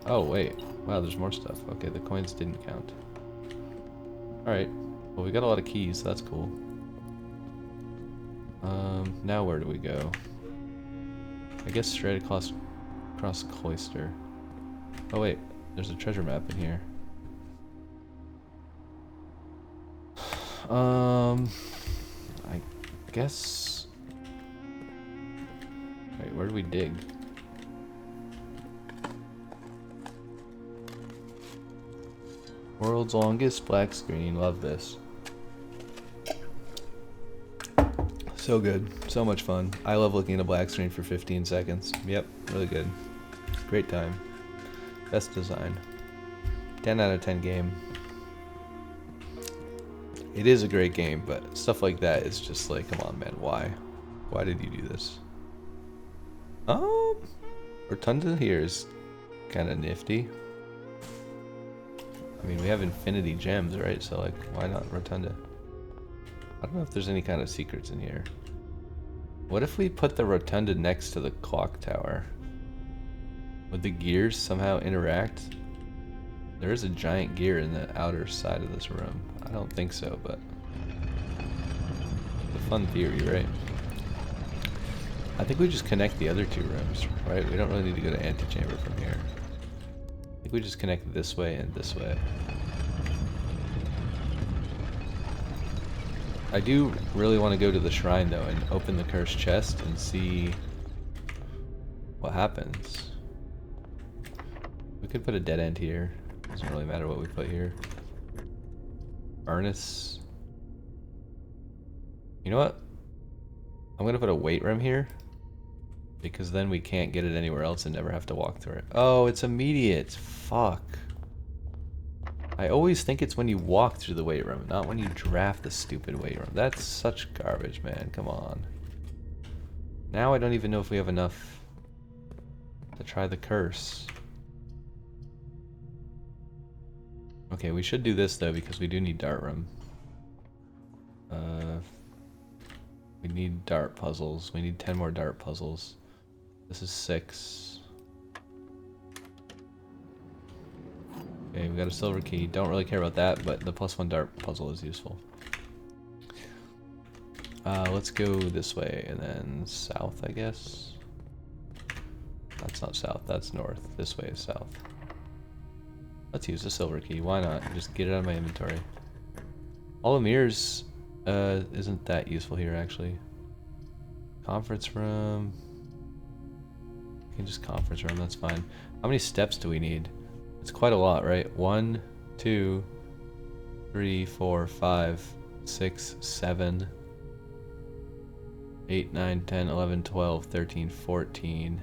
A: oh, wait. Wow, there's more stuff. Okay, the coins didn't count. Alright. Well, we got a lot of keys, so that's cool. Now where do we go? I guess straight across Cloister. Oh, wait. There's a treasure map in here. I guess... Wait, where do we dig? World's longest black screen. Love this. So good. So much fun. I love looking at a black screen for 15 seconds. Yep, really good. Great time. Best design. 10 out of 10 game. It is a great game, but stuff like that is just like, come on, man, why? Why did you do this? Rotunda here is kind of nifty. I mean, we have infinity gems, right? So, like, why not Rotunda? I don't know if there's any kind of secrets in here. What if we put the Rotunda next to the clock tower? Would the gears somehow interact? There is a giant gear in the outer side of this room. I don't think so, but... it's a fun theory, right? I think we just connect the other 2 rooms, right? We don't really need to go to antechamber from here. I think we just connect this way and this way. I do really want to go to the shrine though and open the cursed chest and see what happens. We could put a dead end here. Doesn't really matter what we put here. Furnace. You know what? I'm gonna put a weight room here because then we can't get it anywhere else and never have to walk through it. Oh, it's immediate. Fuck. I always think it's when you walk through the weight room, not when you draft the stupid weight room. That's such garbage, man. Come on. Now I don't even know if we have enough to try the curse. Okay, we should do this though because we do need dart room. We need dart puzzles. We need 10 more dart puzzles. This is 6. Okay, we got a silver key. Don't really care about that, but the +1 dart puzzle is useful. Let's go this way and then south, I guess. That's not south, that's north. This way is south. Let's use the silver key. Why not? Just get it out of my inventory. All the mirrors isn't that useful here, actually. Conference room. You can just conference room, that's fine. How many steps do we need? It's quite a lot, right? 1, 2, 3, 4, 5, 6, 7, 8, 9, 10, 11, 12, 13, 14.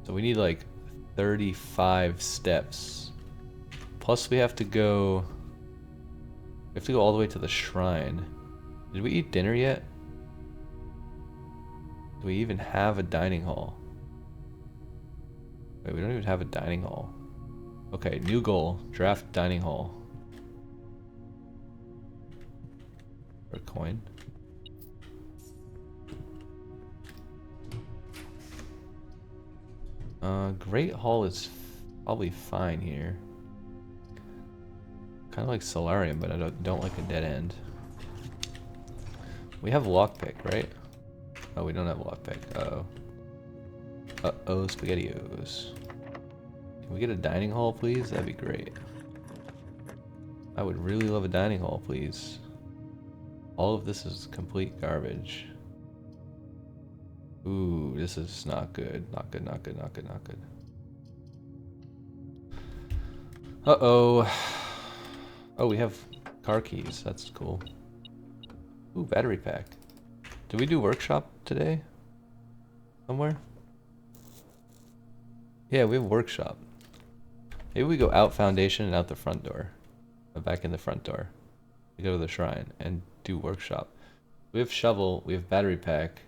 A: So we need like 35 steps. Plus we have to go all the way to the shrine. Did we eat dinner yet? Do we even have a dining hall? Wait, we don't even have a dining hall. Okay, new goal. Draft dining hall. For a coin. Great hall is probably fine here. Kind of like solarium, but I don't like a dead end. We have lockpick, right? Oh, we don't have lockpick. Uh-oh. Uh-oh, SpaghettiOs. Can we get a dining hall, please? That'd be great. I would really love a dining hall, please. All of this is complete garbage. Ooh, this is not good. Not good, not good, not good, not good. Uh-oh. Oh, we have car keys. That's cool. Ooh, battery pack. Did we do workshop today? Somewhere? Yeah, we have workshop. Maybe we go out foundation and out the front door. Back in the front door. We go to the shrine and do workshop. We have shovel. We have battery pack.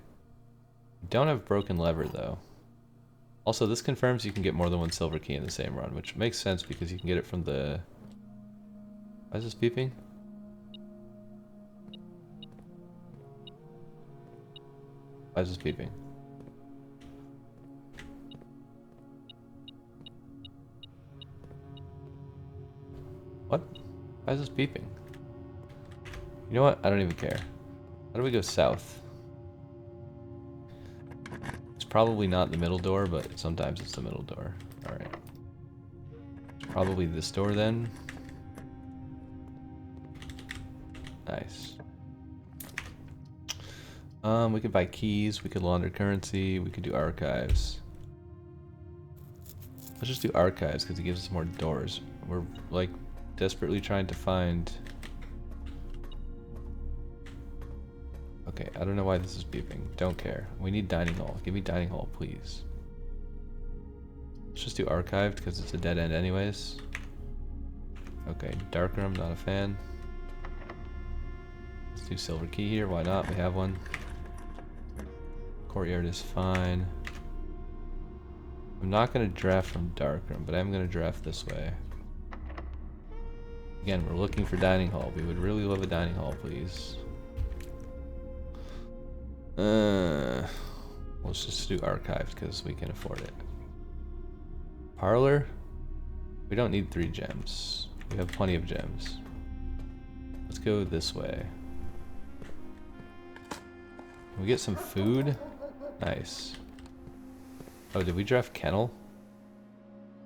A: We don't have broken lever, though. Also, this confirms you can get more than one silver key in the same run, which makes sense because you can get it from the... Why is this beeping? Why is this beeping? What? Why is this beeping? You know what? I don't even care. How do we go south? It's probably not the middle door, but sometimes it's the middle door. Alright. It's probably this door then. Nice. We could buy keys, we could launder currency, we could do archives. Let's just do archives because it gives us more doors. We're like desperately trying to find... Okay, I don't know why this is beeping. Don't care. We need dining hall. Give me dining hall, please. Let's just do archived because it's a dead end anyways. Okay, dark room, not a fan. Let's do silver key here. Why not? We have one. Courtyard is fine. I'm not going to draft from dark room, but I'm going to draft this way. Again, we're looking for dining hall. We would really love a dining hall, please. Let's just do archived because we can afford it. Parlor? We don't need 3 gems. We have plenty of gems. Let's go this way. Can we get some food? Nice. Oh, did we draft kennel?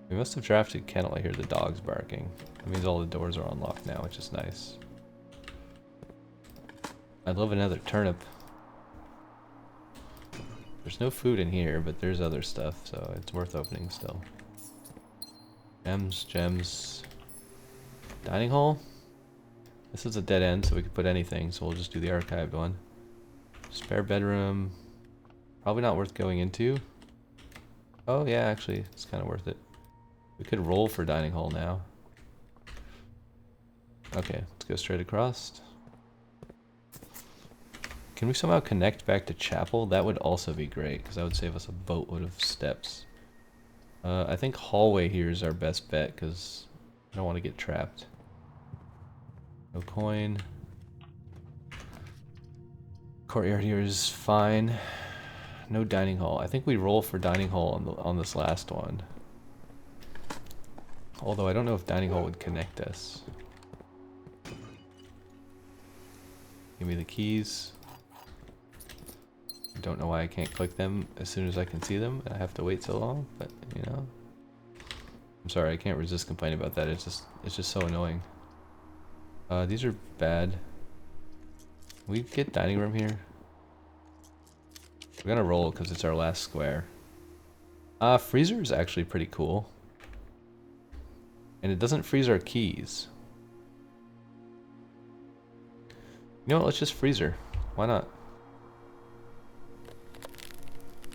A: We must have drafted kennel. I hear the dogs barking. That means all the doors are unlocked now, which is nice. I'd love another turnip. There's no food in here, but there's other stuff, so it's worth opening still. Gems, gems. Dining hall? This is a dead end, so we could put anything, so we'll just do the archived one. Spare bedroom. Probably not worth going into. Oh yeah, actually, it's kind of worth it. We could roll for dining hall now. Okay, let's go straight across. Can we somehow connect back to chapel? That would also be great, because that would save us a boatload of steps. I think hallway here is our best bet, because I don't want to get trapped. No coin. Courtyard here is fine. No dining hall. I think we roll for dining hall on this last one. Although I don't know if dining hall would connect us. Give me the keys. I don't know why I can't click them as soon as I can see them. I have to wait so long, but you know. I'm sorry, I can't resist complaining about that. It's just so annoying. These are bad. We get dining room here. We're gonna roll because it's our last square. Freezer is actually pretty cool. And it doesn't freeze our keys. You know what, let's just freezer. Why not?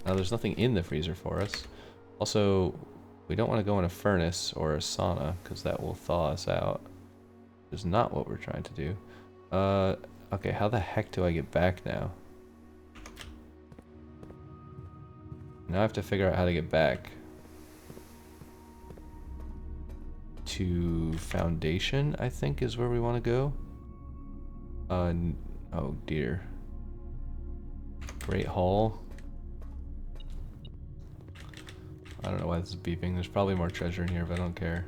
A: Now there's nothing in the freezer for us. Also, we don't want to go in a furnace or a sauna because that will thaw us out. Which is not what we're trying to do. Okay, how the heck do I get back now? Now I have to figure out how to get back. To foundation, I think, is where we want to go. Oh dear. Great Hall. I don't know why this is beeping. There's probably more treasure in here, but I don't care.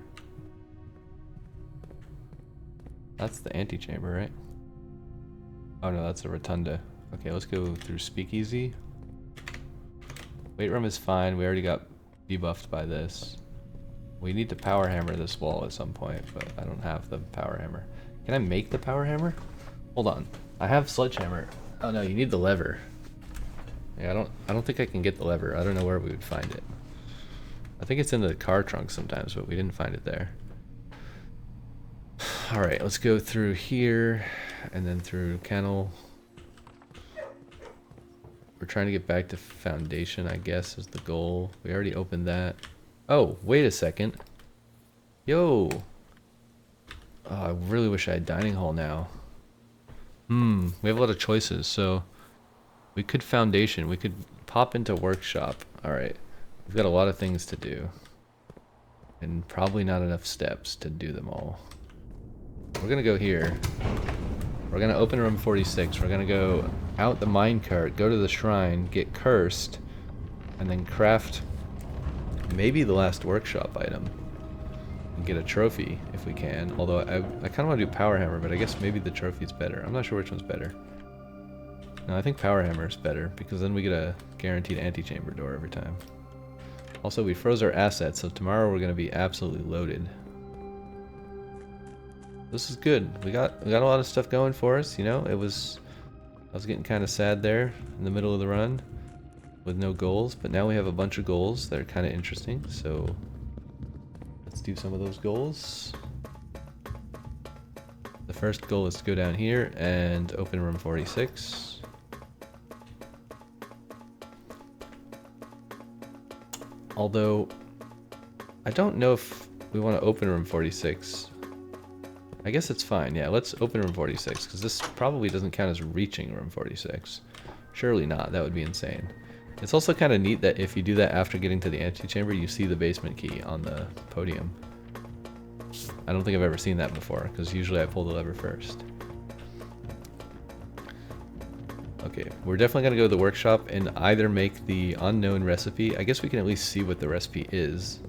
A: That's the antechamber, right? Oh no, that's a rotunda. Okay, let's go through Speakeasy. Weight room is fine. We already got debuffed by this. We need to power hammer this wall at some point, but I don't have the power hammer. Can I make the power hammer? Hold on. I have sledgehammer. Oh no, you need the lever. Yeah, I don't think I can get the lever. I don't know where we would find it. I think it's in the car trunk sometimes, but we didn't find it there. Alright, let's go through here and then through kennel. We're trying to get back to foundation, I guess, is the goal. We already opened that. Oh, wait a second. Yo! Oh, I really wish I had dining hall now. We have a lot of choices, so we could foundation. We could pop into workshop. Alright. We've got a lot of things to do. And probably not enough steps to do them all. We're gonna go here. We're gonna open room 46. We're gonna go out the minecart, go to the shrine, get cursed, and then craft maybe the last workshop item. And get a trophy if we can. Although I kind of want to do power hammer, but I guess maybe the trophy's better. I'm not sure which one's better. No, I think power hammer is better because then we get a guaranteed antechamber door every time. Also, we froze our assets, so tomorrow we're going to be absolutely loaded. This is good. We got a lot of stuff going for us, you know. I was getting kind of sad there in the middle of the run with no goals, but now we have a bunch of goals that are kind of interesting, so let's do some of those goals. The first goal is to go down here and open room 46. Although, I don't know if we want to open room 46. I guess it's fine, yeah, let's open room 46, because this probably doesn't count as reaching room 46. Surely not, that would be insane. It's also kind of neat that if you do that after getting to the antechamber, you see the basement key on the podium. I don't think I've ever seen that before, because usually I pull the lever first. Okay, we're definitely going to go to the workshop and either make the unknown recipe. I guess we can at least see what the recipe is,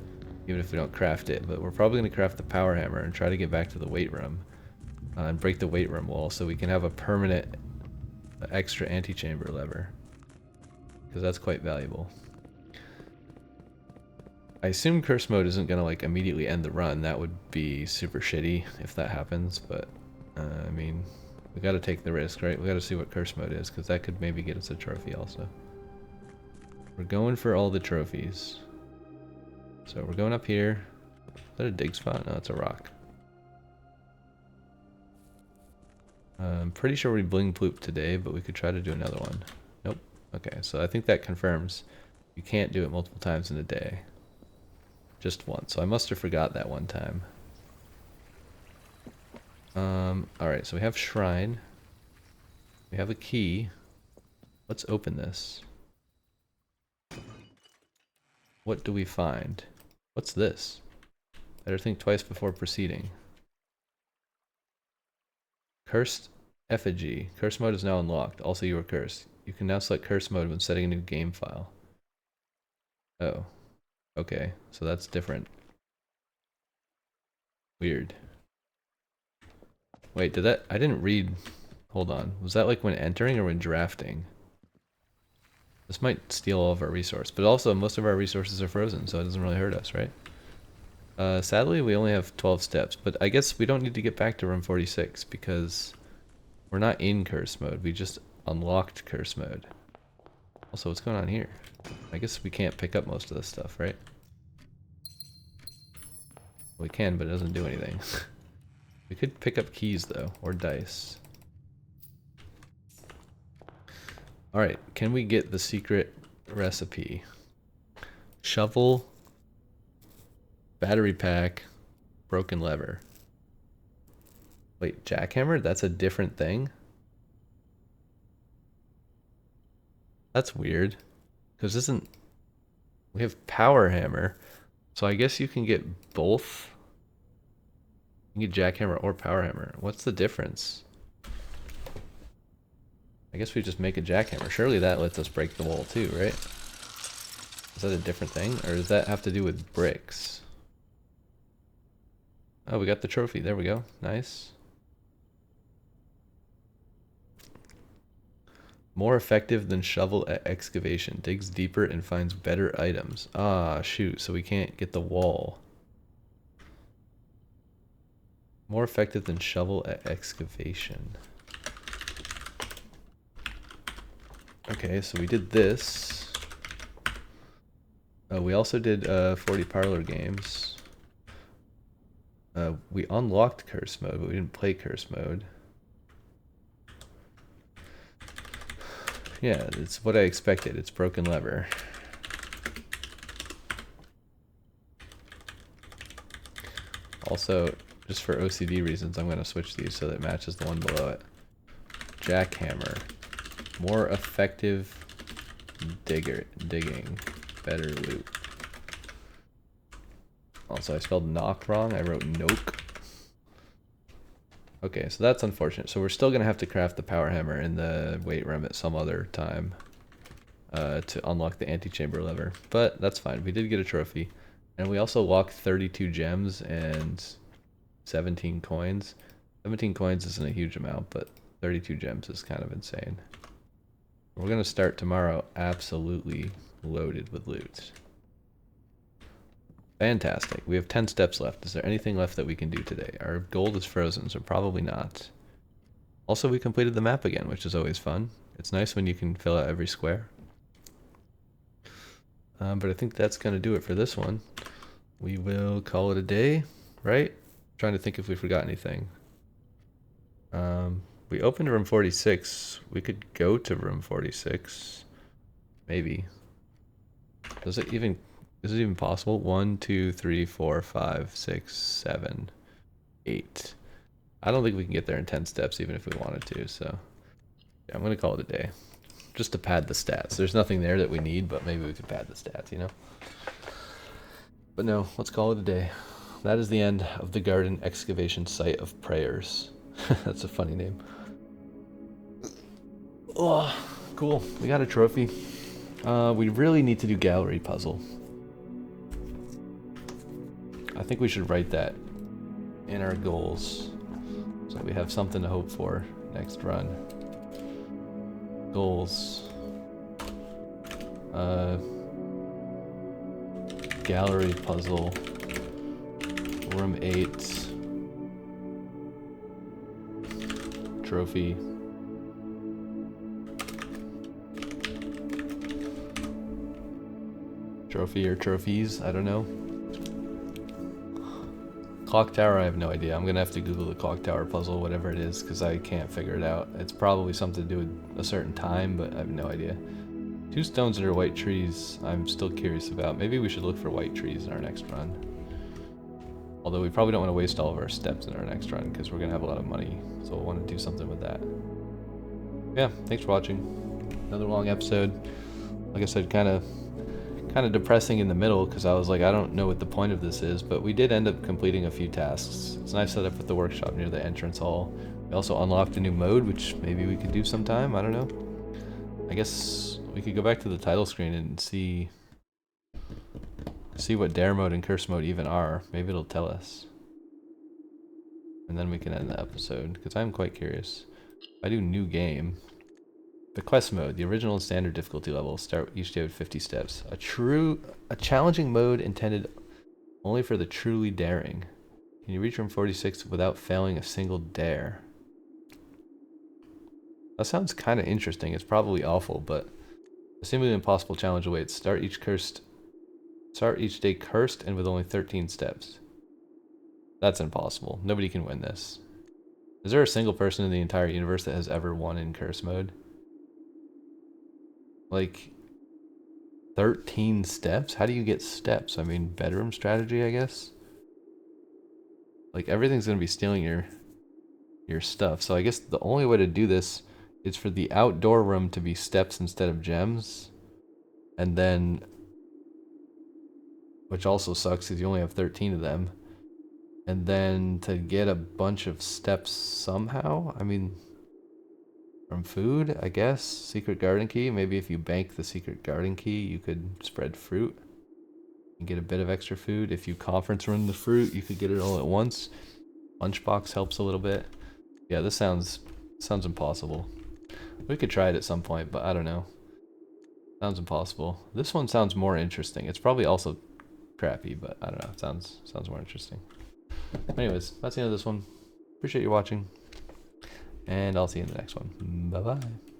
A: even if we don't craft it. But we're probably going to craft the power hammer and try to get back to the weight room. And break the weight room wall so we can have a permanent extra antechamber lever. Because that's quite valuable. I assume curse mode isn't going to like immediately end the run. That would be super shitty if that happens. But, I mean, We gotta take the risk, right? We gotta see what curse mode is, because that could maybe get us a trophy also. We're going for all the trophies. So we're going up here. Is that a dig spot? No, it's a rock. I'm pretty sure we bling ploop today, but we could try to do another one. Nope. Okay, so I think that confirms you can't do it multiple times in a day. Just once. So I must have forgot that one time. Alright, so we have shrine. We have a key. Let's open this. What do we find? What's this? Better think twice before proceeding. Cursed effigy. Curse mode is now unlocked. Also, you are cursed. You can now select curse mode when setting a new game file. Oh. Okay, so that's different. Weird. Wait, did that... I didn't read... Hold on. Was that like when entering or when drafting? This might steal all of our resource, but also most of our resources are frozen, so it doesn't really hurt us, right? Sadly, we only have 12 steps, but I guess we don't need to get back to room 46 because we're not in curse mode. We just unlocked curse mode. Also, what's going on here? I guess we can't pick up most of this stuff, right? We can, but it doesn't do anything. We could pick up keys, though, or dice. Alright, can we get the secret recipe? Shovel, battery pack, broken lever. Wait, jackhammer? That's a different thing? That's weird. Because isn't... We have power hammer. So I guess you can get both. You can get jackhammer or power hammer. What's the difference? I guess we just make a jackhammer. Surely that lets us break the wall too, right? Is that a different thing? Or does that have to do with bricks? Oh, we got the trophy. There we go. Nice. More effective than shovel at excavation. Digs deeper and finds better items. Ah, shoot. So we can't get the wall. More effective than shovel at excavation. Okay, so we did this. We also did 40 parlor games. We unlocked curse mode, but we didn't play curse mode. Yeah, it's what I expected. It's broken lever. Also, just for OCD reasons, I'm going to switch these so that it matches the one below it. Jackhammer. More effective digging. Better loot. Also, I spelled knock wrong. I wrote noke. Okay, so that's unfortunate. So we're still going to have to craft the power hammer in the weight room at some other time to unlock the antechamber lever. But that's fine. We did get a trophy. And we also locked 32 gems and 17 coins. 17 coins isn't a huge amount, but 32 gems is kind of insane. We're going to start tomorrow absolutely loaded with loot. Fantastic. We have 10 steps left. Is there anything left that we can do today? Our gold is frozen, so probably not. Also, we completed the map again, which is always fun. It's nice when you can fill out every square. But I think that's going to do it for this one. We will call it a day, right? Trying to think if we forgot anything. We opened room 46. We could go to room 46. Maybe. Is it even possible? 1, 2, 3, 4, 5, 6, 7, 8. I don't think we can get there in 10 steps even if we wanted to, so yeah, I'm gonna call it a day. Just to pad the stats. There's nothing there that we need, but maybe we could pad the stats, you know? But no, let's call it a day. That is the end of the garden excavation site of prayers. That's a funny name. Oh, cool. We got a trophy. We really need to do gallery puzzle. I think we should write that in our goals so we have something to hope for next run. Goals. Gallery puzzle. Room 8. Trophy. Trophy or trophies, I don't know. Clock tower, I have no idea. I'm gonna have to Google the clock tower puzzle, whatever it is, because I can't figure it out. It's probably something to do with a certain time, but I have no idea. 2 stones under white trees, I'm still curious about. Maybe we should look for white trees in our next run. Although we probably don't want to waste all of our steps in our next run, because we're gonna have a lot of money, so we'll want to do something with that. Yeah, thanks for watching. Another long episode. Like I said, kind of depressing in the middle, because I was like, I don't know what the point of this is, but we did end up completing a few tasks. It's a nice setup with the workshop near the entrance hall. We also unlocked a new mode, which maybe we could do sometime, I don't know. I guess we could go back to the title screen and see what dare mode and curse mode even are. Maybe it'll tell us. And then we can end the episode, because I'm quite curious. If I do new game, the quest mode, the original and standard difficulty level, start each day with 50 steps. A challenging mode intended only for the truly daring. Can you reach room 46 without failing a single dare? That sounds kind of interesting. It's probably awful, but a seemingly impossible challenge awaits. Start each day cursed and with only 13 steps. That's impossible. Nobody can win this. Is there a single person in the entire universe that has ever won in curse mode? Like 13 steps? How do you get steps? I mean, bedroom strategy, I guess. Like everything's gonna be stealing your stuff. So I guess the only way to do this is for the outdoor room to be steps instead of gems. And then, which also sucks because you only have 13 of them. And then to get a bunch of steps somehow, I mean, from food, I guess. Secret garden key. Maybe if you bank the secret garden key, you could spread fruit and get a bit of extra food. If you conference run the fruit, you could get it all at once. Lunchbox helps a little bit. Yeah, this sounds impossible. We could try it at some point, but I don't know. Sounds impossible. This one sounds more interesting. It's probably also crappy, but I don't know. It sounds more interesting. Anyways, that's the end of this one. Appreciate you watching, and I'll see you in the next one. Bye bye.